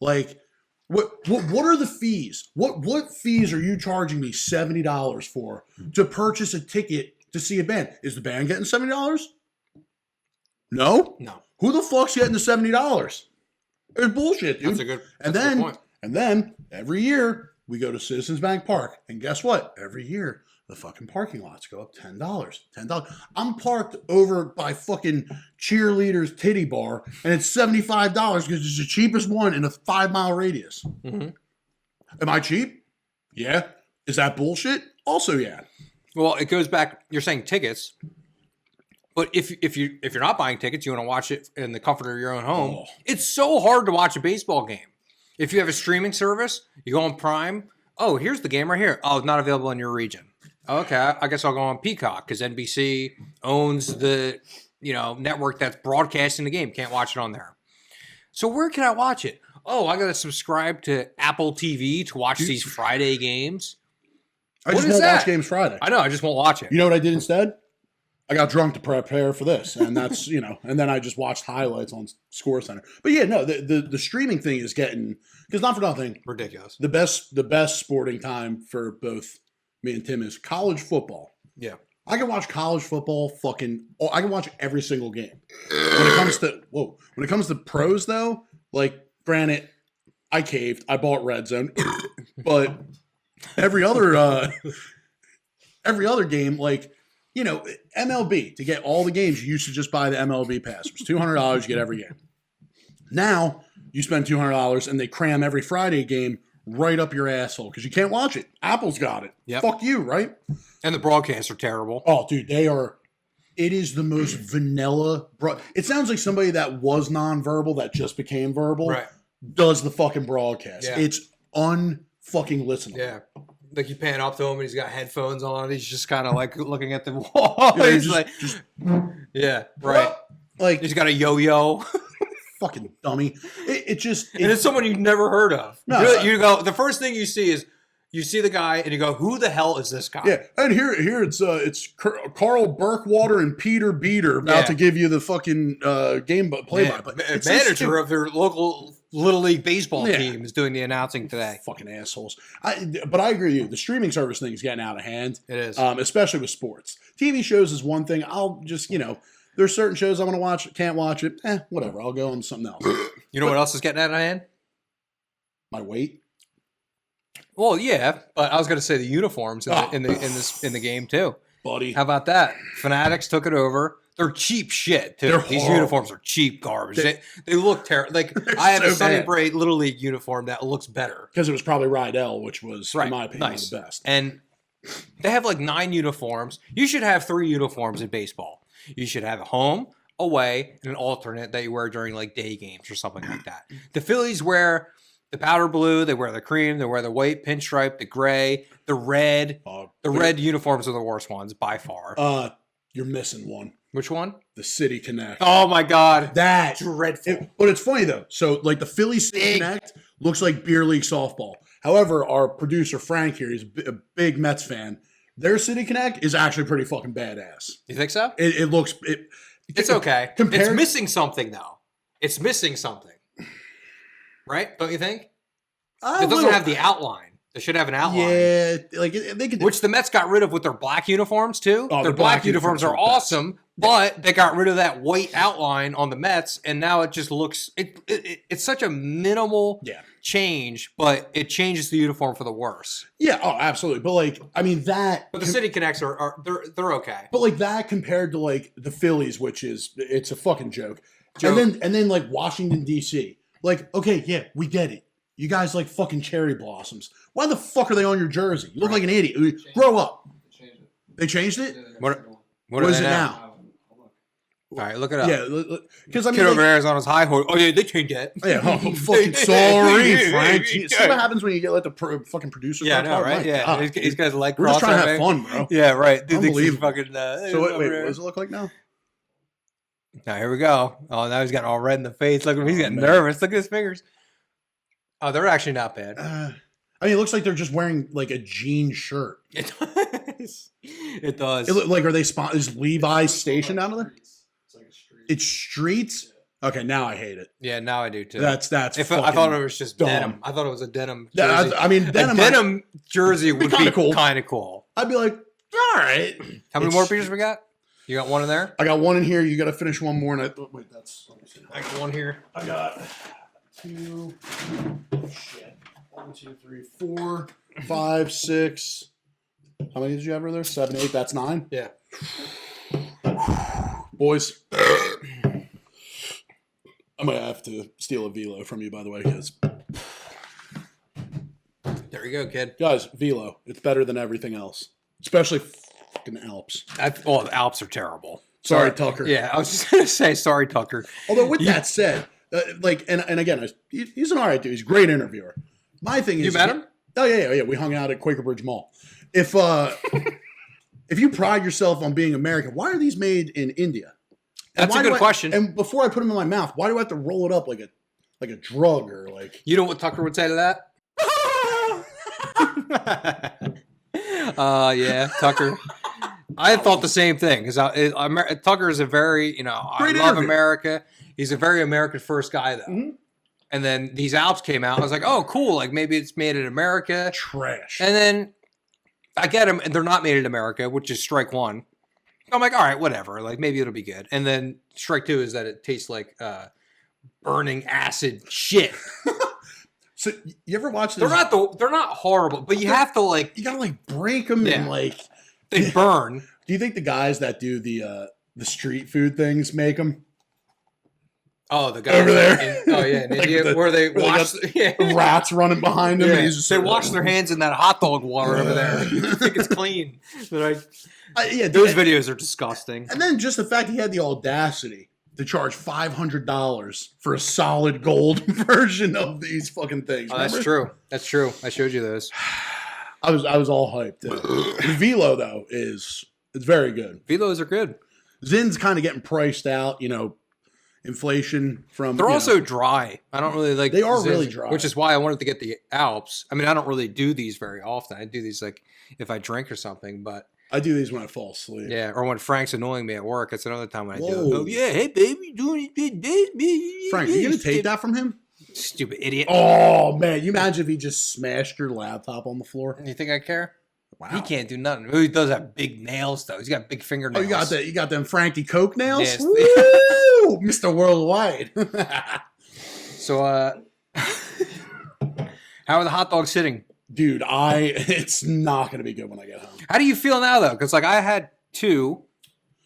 Like, what are the fees? What fees are you charging me $70 for to purchase a ticket to see a band? Is the band getting $70? No. Who the fuck's getting the $70? It's bullshit, dude. That's a good point. And then every year we go to Citizens Bank Park, and guess what? Every year the fucking parking lots go up $10. $10. I'm parked over by fucking cheerleaders titty bar, and it's $75 because it's the cheapest one in a 5-mile radius. Mm-hmm. Am I cheap? Yeah. Is that bullshit? Also, yeah. Well, it goes back. You're saying tickets, but if you're not buying tickets, you want to watch it in the comfort of your own home. Oh. It's so hard to watch a baseball game. If you have a streaming service, you go on Prime. Oh, here's the game right here. Oh, it's not available in your region. Okay, I guess I'll go on Peacock because NBC owns the network that's broadcasting the game. Can't watch it on there. So where can I watch it? Oh, I got to subscribe to Apple TV to watch these Friday games. I just won't watch games Friday. I know, I just won't watch it. You know what I did instead? I got drunk to prepare for this, and that's and then I just watched highlights on Score Center. But yeah, no, the streaming thing is getting, because not for nothing, ridiculous. The best sporting time for both me and Tim is college football. Yeah, I can watch college football. I can watch every single game. When it comes to pros though, like, granted, I caved. I bought Red Zone, but every other game, like, MLB, to get all the games, you used to just buy the MLB pass. It was $200, you get every game. Now, you spend $200 and they cram every Friday game right up your asshole because you can't watch it. Apple's got it. Yep. Fuck you, right? And the broadcasts are terrible. Oh, dude, they are. It is the most vanilla. It sounds like somebody that was nonverbal that just became verbal does the fucking broadcast. Yeah. It's unfucking listenable. Yeah. Like, you pan up to him and he's got headphones on. He's just kind of like looking at the wall. Yeah, he's yeah, right. Like, he's got a yo-yo. Fucking dummy. And it's someone you've never heard of. No, you go. The first thing you see is the guy and you go, "Who the hell is this guy?" Yeah, and here it's Carl Burkwater and Peter Beater about to give you the fucking game play-by-play. Manager of their local Little League baseball team is doing the announcing today. Fucking assholes. But I agree with you. The streaming service thing is getting out of hand. It is. Especially with sports. TV shows is one thing. I'll just, there's certain shows I want to watch, can't watch it. Whatever. I'll go on something else. You know what else is getting out of hand? My weight. Well, yeah, but I was going to say the uniforms in the game too. Buddy. How about that? Fanatics took it over. They're cheap shit, too. These uniforms are cheap garbage. They look terrible. Like, I have a Sunny Braid Little League uniform that looks better. Because it was probably Rydell, which was, in my opinion, the best. And they have like 9 uniforms. You should have 3 uniforms in baseball. You should have a home, away, and an alternate that you wear during like day games or something like that. The Phillies wear the powder blue, they wear the cream, they wear the white pinstripe, the gray, the red. The red uniforms are the worst ones by far. You're missing one. Which one? The City Connect. Oh my God. That's dreadful. But it's funny though. So like the Philly City Connect looks like beer league softball. However, our producer Frank here, he's a big Mets fan. Their City Connect is actually pretty fucking badass. You think so? It looks... It's okay. It's missing something though. It's missing something. Right? Don't you think? It doesn't have the outline. They should have an outline. Yeah, like they could. Which the Mets got rid of with their black uniforms too. Oh, their black uniforms are awesome, but they got rid of that white outline on the Mets, and now it just looks. It's such a minimal change, but it changes the uniform for the worse. Yeah. Oh, absolutely. But like, I mean that. But the City Connects they're okay. But like that compared to like the Phillies, which it's a fucking joke. And then like Washington D.C. Like, okay, yeah, we get it. You guys like fucking cherry blossoms. Why the fuck are they on your jersey? You look like an idiot. Grow up. They changed it? What is it now? All right, look it up. Yeah, because I mean, kid over there is on his high horse. Oh yeah, they changed that. Yeah, fucking sorry, Frank. See what happens when you get like the fucking producer? Yeah, I know, right? Yeah, he's got his leg crossed. We're just trying to have fun, bro. Yeah, right. Dude, unbelievable. Fucking, so wait, what does it look like now? Now here we go. Oh, now he's got all red in the face. Look, he's getting nervous. Look at his fingers. Oh, they're actually not bad. I mean, it looks like they're just wearing like a jean shirt. It does. It does. Like, are they is Levi's stationed out of there? It's like a street. It's streets. Okay, now I hate it. Yeah, now I do too. That's. I thought it was just dumb. Denim. I thought it was a denim jersey. Yeah, I mean, denim jersey would be kind of cool. I'd be like, all right. How many more beers we got? You got one in there? I got one in here. You got to finish one more. And wait, that's. I got one here. I got 2. Shit. 1, 2, 3, 4, 5, 6. How many did you have over there? 7, 8. That's 9. Yeah. Boys, I might have to steal a velo from you, by the way, because. There you go, kid. Guys, velo. It's better than everything else, especially fucking Alps. The Alps are terrible. Sorry, Tucker. Yeah, I was just gonna say sorry, Tucker. Although with that said, and again, he's an alright dude. He's a great interviewer. My thing is, you met him? Oh yeah. We hung out at Quaker Bridge Mall. If you pride yourself on being American, why are these made in India? That's a good question. And before I put them in my mouth, why do I have to roll it up like a drug or like? You know what Tucker would say to that? Yeah, Tucker. I thought the same thing because Tucker is a very, I love America. He's a very American first guy though. Mm-hmm. And then these Alps came out. I was like, oh, cool. Like maybe it's made in America. Trash. And then I get them, and they're not made in America, which is strike one. I'm like, all right, whatever. Like maybe it'll be good. And then strike two is that it tastes like burning acid shit. So you ever watch this? They're not horrible, but you have to like you gotta break them and like they burn. Do you think the guys that do the street food things make them? Oh, the guys over there. In India, where they wash rats running behind them. Yeah. And he's just they wash their hands in that hot dog water over there. I think it's clean. Those videos are disgusting. And then just the fact he had the audacity to charge $500 for a solid gold version of these fucking things. Oh, that's true. That's true. I showed you those. I was all hyped. The Velo though it's very good. Velos are good. Zin's kind of getting priced out. Inflation from. They're also dry. I don't really like. They are really dry, which is why I wanted to get the Alps. I mean, I don't really do these very often. I do these like if I drink or something, but I do these when I fall asleep. Yeah, or when Frank's annoying me at work. That's another time when I do it. Oh yeah, hey baby, doing it. Frank, you gonna take that from him? Stupid idiot. Oh man, you imagine if he just smashed your laptop on the floor? You think I care? Wow. He can't do nothing. He does have big nails though. He's got big fingernails. Oh, you got them Frankie Coke nails? Yes. Woo! Mr. Worldwide. So how are the hot dogs sitting? Dude, it's not gonna be good when I get home. How do you feel now though? Because like I had 2.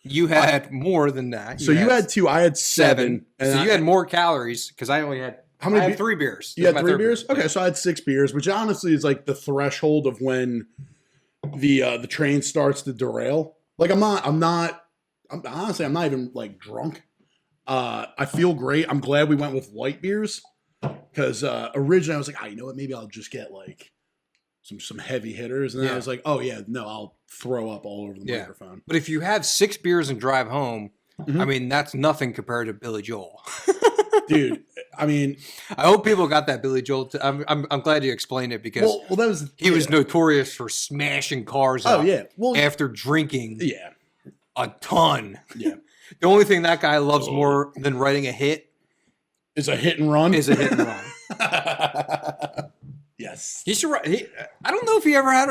You had more than that. You had 2. I had 7. So you had more calories because I only had. How many? I had 3 beers. You had 3 beers? Okay, so I had 6 beers, which honestly is like the threshold of when the train starts to derail. Like I'm not even like drunk. I feel great. I'm glad we went with light beers because originally I was like, you know what? Maybe I'll just get like some heavy hitters, and then I was like, oh yeah, no, I'll throw up all over the microphone. But if you have 6 beers and drive home, I mean that's nothing compared to Billy Joel. Dude, I mean, I hope people got that Billy Joel. I'm glad you explained it because he was notorious for smashing cars up after drinking a ton. Yeah. The only thing that guy loves more than writing a hit is a hit and run. Yes. He should write. I don't know if he ever had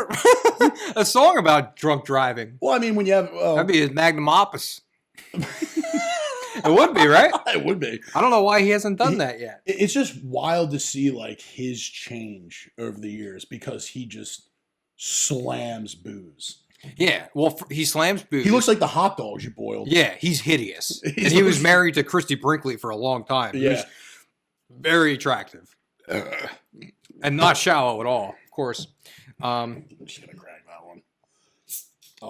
a song about drunk driving. Well, I mean, when you have that'd be his magnum opus. It would be, right? It would be. I don't know why he hasn't done that yet. It's just wild to see like his change over the years because he just slams booze. Yeah, well, he slams booze. He looks like the hot dogs you boiled. Yeah, he's hideous. And he was married to Christy Brinkley for a long time. Yeah. He was very attractive. And not shallow at all, of course. I'm just going to crack that one. I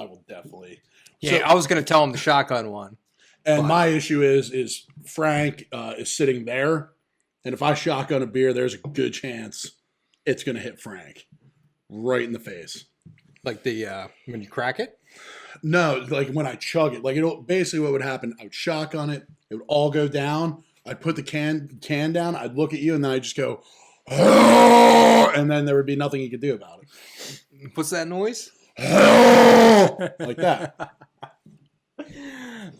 will definitely. Yeah, I was going to tell him the shotgun one. And my issue is Frank is sitting there, and if I shotgun a beer, there's a good chance it's going to hit Frank right in the face. Like when you crack it? No, like when I chug it. Like basically what would happen, I would shotgun it, it would all go down, I'd put the can down, I'd look at you, and then I'd just go, and then there would be nothing you could do about it. What's that noise? Like that.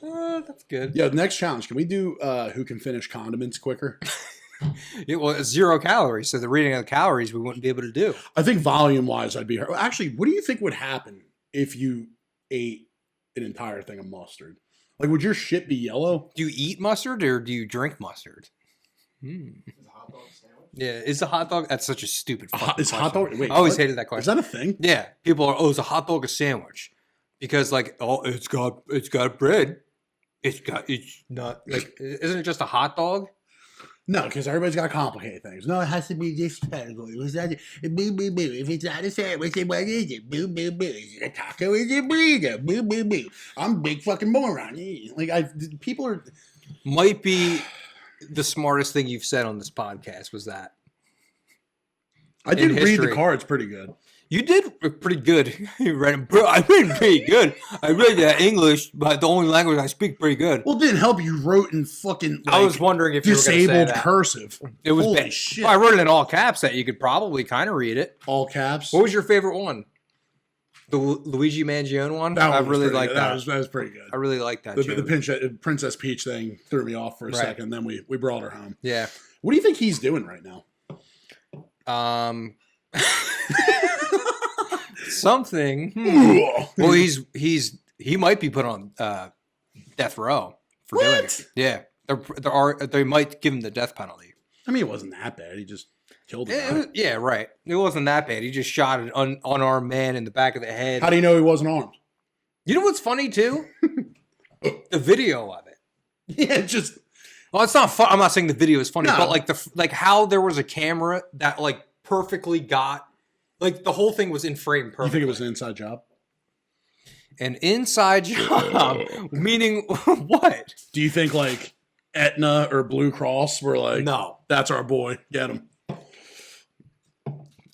That's good. Yeah, next challenge. Can we do who can finish condiments quicker? Yeah, well, it's 0 calories, so the reading of the calories we wouldn't be able to do. I think volume-wise, I'd be... Actually, what do you think would happen if you ate an entire thing of mustard? Like, would your shit be yellow? Do you eat mustard or do you drink mustard? Is a hot dog a sandwich? Yeah, is a hot dog... That's such a stupid fucking Is hot dog... Wait, I always hated that question. Is that a thing? Yeah. People are, is a hot dog a sandwich? Because, like, it's got bread. It's not... Like, isn't it just a hot dog? No, because everybody's got complicated things. No, it has to be this category. Boo, boo, boo. If it's not a sandwich, then what is it? Boo, boo, boo. Is it a taco? Is it a burrito? Boo, boo, boo. I'm a big fucking moron. Like, people are... Might be the smartest thing you've said on this podcast was that. I did read the cards pretty good. You did pretty good. You read them. Bro, I read pretty good. I read English, but the only language I speak pretty good. Well, it didn't help you wrote in fucking, like, I was wondering if you were going to say that. Cursive. It was Holy bad. shit. Well, I wrote it in all caps that you could probably kind of read it. All caps? What was your favorite one? The Luigi Mangione one? That one I really liked that. That was pretty good. I really liked that. The Princess Peach thing threw me off for a second, then we brought her home. Yeah. What do you think he's doing right now? Something. Well, he might be put on death row for doing it. Yeah, they might give him the death penalty. I mean, it wasn't that bad. He just killed him. Yeah, right. It wasn't that bad. He just shot an unarmed man in the back of the head. How do you know he wasn't armed? You know what's funny too? The video of it. Yeah, just. Well, it's not fun. I'm not saying the video is funny, but like how there was a camera that like perfectly got. Like, the whole thing was in frame perfectly. You think it was an inside job? An inside job? Meaning what? Do you think, like, Aetna or Blue Cross were like, no, that's our boy, get him?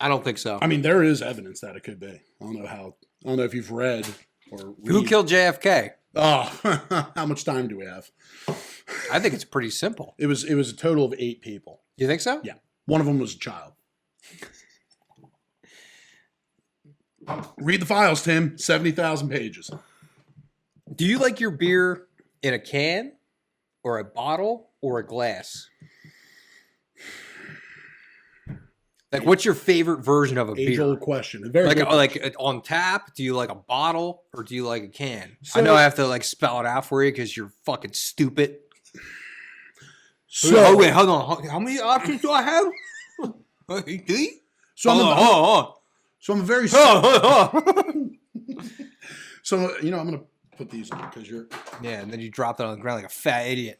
I don't think so. I mean, there is evidence that it could be. I don't know if you've read or read. Who killed JFK? Oh, how much time do we have? I think it's pretty simple. It was a total of 8 people. You think so? Yeah. One of them was a child. Read the files, Tim. 70,000 pages. Do you like your beer in a can or a bottle or a glass? Like, what's your favorite version of a beer? Age-old question. Like on tap? Do you like a bottle or do you like a can? I know I have to like spell it out for you because you're fucking stupid. So wait, hold on. How many options do I have? So I'm a very... So, I'm going to put these on because you're... Yeah, and then you dropped it on the ground like a fat idiot.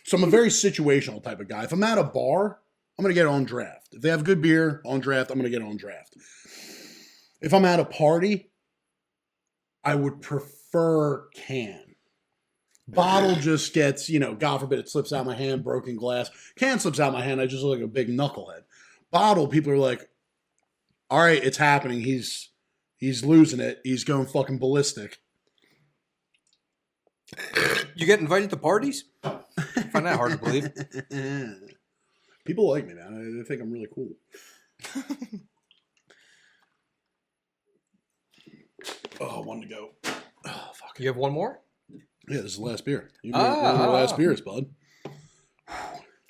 So I'm a very situational type of guy. If I'm at a bar, I'm going to get it on draft. If they have good beer on draft, I'm going to get it on draft. If I'm at a party, I would prefer can. Bottle just gets, God forbid it slips out of my hand, broken glass. Can slips out of my hand, I just look like a big knucklehead. Bottle, people are like, all right, it's happening. He's losing it. He's going fucking ballistic. You get invited to parties? I find that hard to believe. People like me, man. They think I'm really cool. Oh, one to go. Oh, fuck. You have one more? Yeah, this is the last beer. You one of the last beers, bud.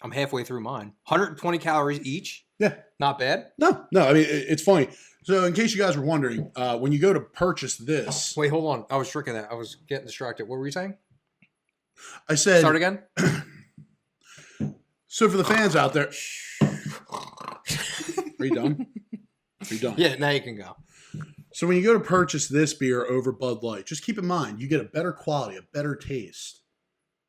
I'm halfway through mine. 120 calories each. Yeah. Not bad. No. I mean, it's funny. So in case you guys were wondering, when you go to purchase this... Wait, hold on. I was tricking that. I was getting distracted. What were you saying? I said... Start again? So for the fans out there... Are you done? Yeah, now you can go. So when you go to purchase this beer over Bud Light, just keep in mind, you get a better quality, a better taste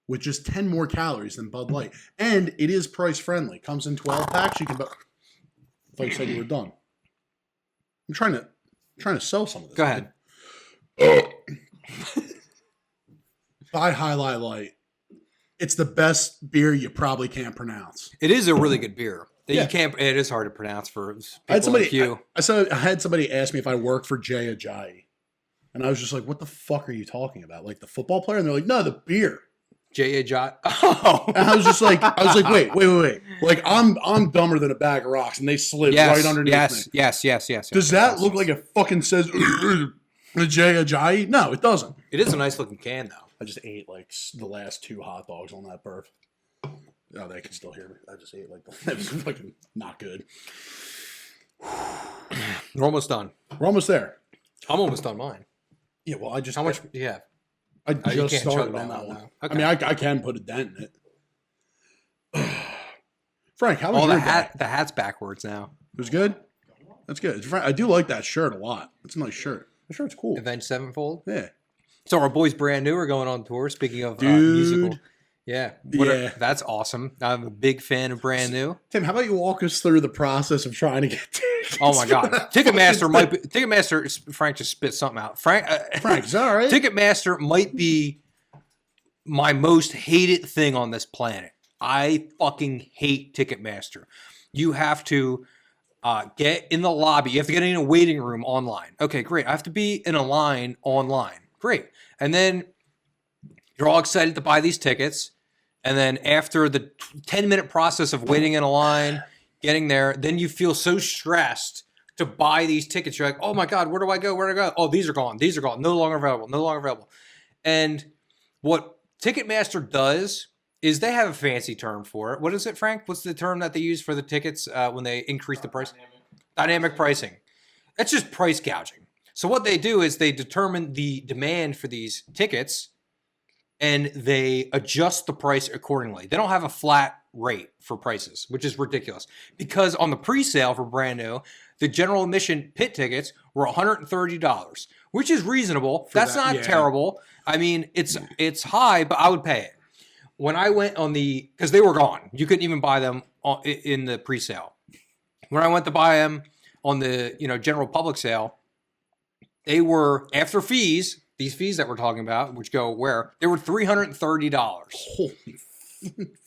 with just 10 more calories than Bud Light. And it is price friendly. Comes in 12 packs. You can buy... I thought you said you were done. I'm trying to sell some of this. Go ahead. Buy Highlight Light It's the best beer you probably can't pronounce. It is a really good beer. You can't. It is hard to pronounce for people like you. I had somebody ask me if I worked for Jay Ajayi, and I was just like, "What the fuck are you talking about? Like the football player?" And they're like, "No, the beer." Jay Ajayi. Oh, and I was like, wait. Like I'm dumber than a bag of rocks, and they slid right underneath me. Yes. Does that look like it fucking says Jay Ajayi? No, it doesn't. It is a nice looking can, though. I just ate like the last 2 hot dogs on that burp. Oh, they can still hear me. I just ate like that was fucking not good. We're almost done. We're almost there. I'm almost done mine. Yeah, well, I just how much? Yeah, I just started on that one. Okay. I mean, I can put a dent in it. Frank, how was your day? The hat's backwards now. It was good. That's good. I do like that shirt a lot. It's a nice shirt. The shirt's cool. Avenged Sevenfold. Yeah. So our boys Brand New are going on tour. Speaking of musical. Yeah. That's awesome. I'm a big fan of Brand New. Tim, how about you walk us through the process of trying to get tickets? Oh my God. Ticketmaster, Frank just spit something out. Frank, is that all right? Ticketmaster might be my most hated thing on this planet. I fucking hate Ticketmaster. You have to get in the lobby. You have to get in a waiting room online. Okay, great. I have to be in a line online. Great. And then you're all excited to buy these tickets. And then after the 10-minute process of waiting in a line, getting there, then you feel so stressed to buy these tickets. You're like, oh my God, where do I go? Where do I go? Oh, these are gone. These are gone. No longer available. And what Ticketmaster does is they have a fancy term for it. What is it, Frank? What's the term that they use for the tickets when they increase the price? Dynamic pricing. That's just price gouging. So what they do is they determine the demand for these tickets and they adjust the price accordingly. They don't have a flat rate for prices, which is ridiculous. Because on the pre-sale for Brand New, the general admission pit tickets were $130, which is reasonable. That's not terrible. I mean, it's high, but I would pay it. When I went on because they were gone. You couldn't even buy them in the pre-sale. When I went to buy them on the general public sale, they were, after fees, these fees that we're talking about, which go where? They were $330. Holy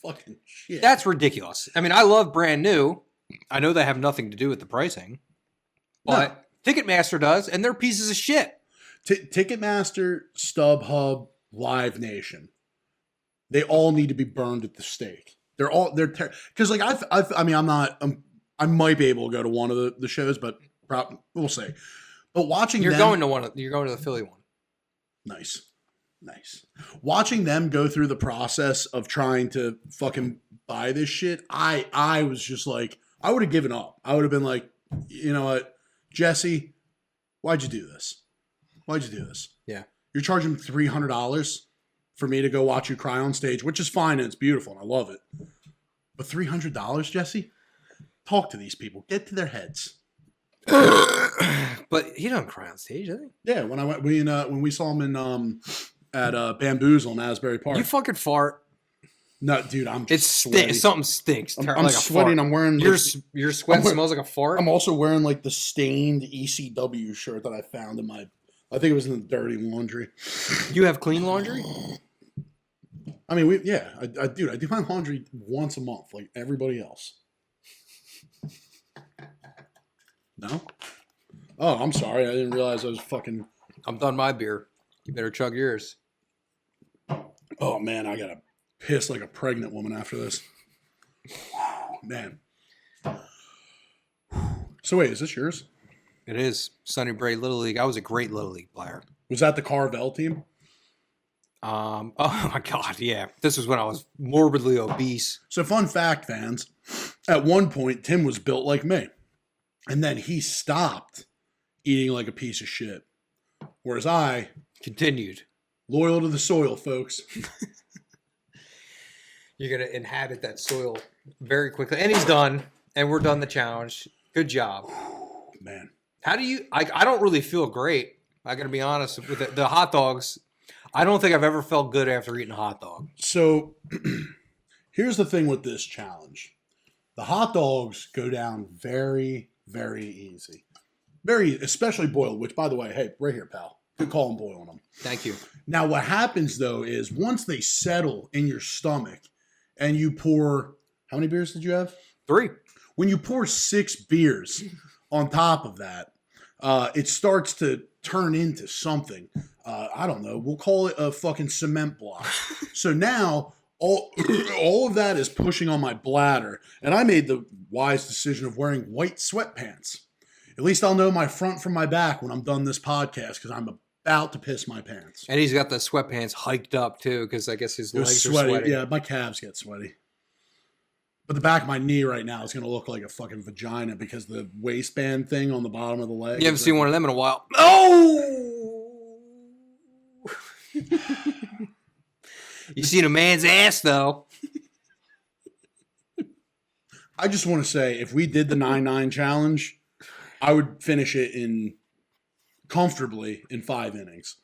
fucking shit. That's ridiculous. I mean, I love Brand New. I know they have nothing to do with the pricing. But Ticketmaster does, and they're pieces of shit. Ticketmaster, StubHub, Live Nation. They all need to be burned at the stake. Because like I might be able to go to one of the shows, but we'll see. But watching you're going to the Philly one. Nice. Watching them go through the process of trying to fucking buy this shit, I was just like, I would have given up. I would have been like, you know what, Jesse, why'd you do this? Yeah. You're charging $300 for me to go watch you cry on stage, which is fine and it's beautiful and I love it. But $300, Jesse? Talk to these people. Get to their heads. But he doesn't cry on stage, does he? Yeah, when we saw him in at Bamboozle in Asbury Park. You fucking fart. No, dude, I'm just sweaty. Something stinks. I'm sweating. I'm wearing your sweat smells like a fart. I'm also wearing like the stained ECW shirt that I found in I think it was in the dirty laundry. You have clean laundry? I mean, I do my laundry once a month, like everybody else. No? Oh, I'm sorry. I didn't realize I was fucking... I'm done my beer. You better chug yours. Oh, man. I got to piss like a pregnant woman after this. Man. So wait, is this yours? It is. Sunny Bray Little League. I was a great Little League player. Was that the Carvel team? Oh, my God. Yeah. This was when I was morbidly obese. So fun fact, fans. At one point, Tim was built like me. And then he stopped eating like a piece of shit. Whereas I... continued. Loyal to the soil, folks. You're going to inhabit that soil very quickly. And he's done. And we're done the challenge. Good job. Man. How do you... I don't really feel great. I got to be honest. With the hot dogs, I don't think I've ever felt good after eating a hot dog. So, here's the thing with this challenge. The hot dogs go down very... very easy. Especially boiled, which, by the way, hey, right here, pal. Good call on boiling them. Thank you. Now, what happens, though, is once they settle in your stomach and you pour... How many beers did you have? 3. When you pour 6 beers on top of that, it starts to turn into something. I don't know. We'll call it a fucking cement block. So now all of that is pushing on my bladder. And I made the wise decision of wearing white sweatpants. At least I'll know my front from my back when I'm done this podcast because I'm about to piss my pants. And he's got the sweatpants hiked up too because I guess his legs are sweaty. Yeah, my calves get sweaty. But the back of my knee right now is going to look like a fucking vagina because the waistband thing on the bottom of the leg. You haven't seen one of them in a while. Oh! You seen a man's ass, though. I just want to say, if we did the 9-9 challenge, I would finish it comfortably in 5 innings.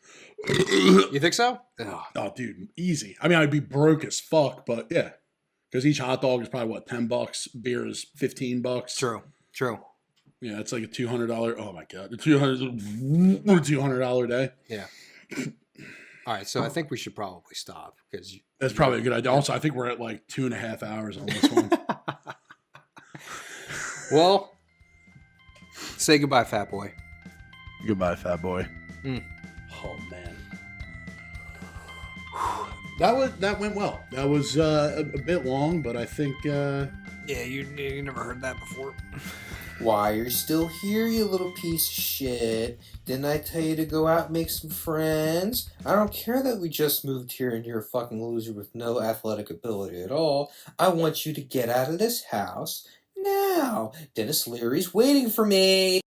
You think so? Oh, dude, easy. I mean, I'd be broke as fuck, but yeah. Because each hot dog is probably, what, $10? Beer is $15. True. Yeah, it's like a $200. Oh, my God. $200 day. Yeah. All right, so I think we should probably stop. Because that's probably a good idea. Also, I think we're at like 2.5 hours on this one. Well, say goodbye, fat boy. Goodbye, fat boy. Oh, man. That went well. That was a bit long, but I think... Yeah, you never heard that before. Why, you're still here, you little piece of shit. Didn't I tell you to go out and make some friends? I don't care that we just moved here and you're a fucking loser with no athletic ability at all. I want you to get out of this house now. Dennis Leary's waiting for me.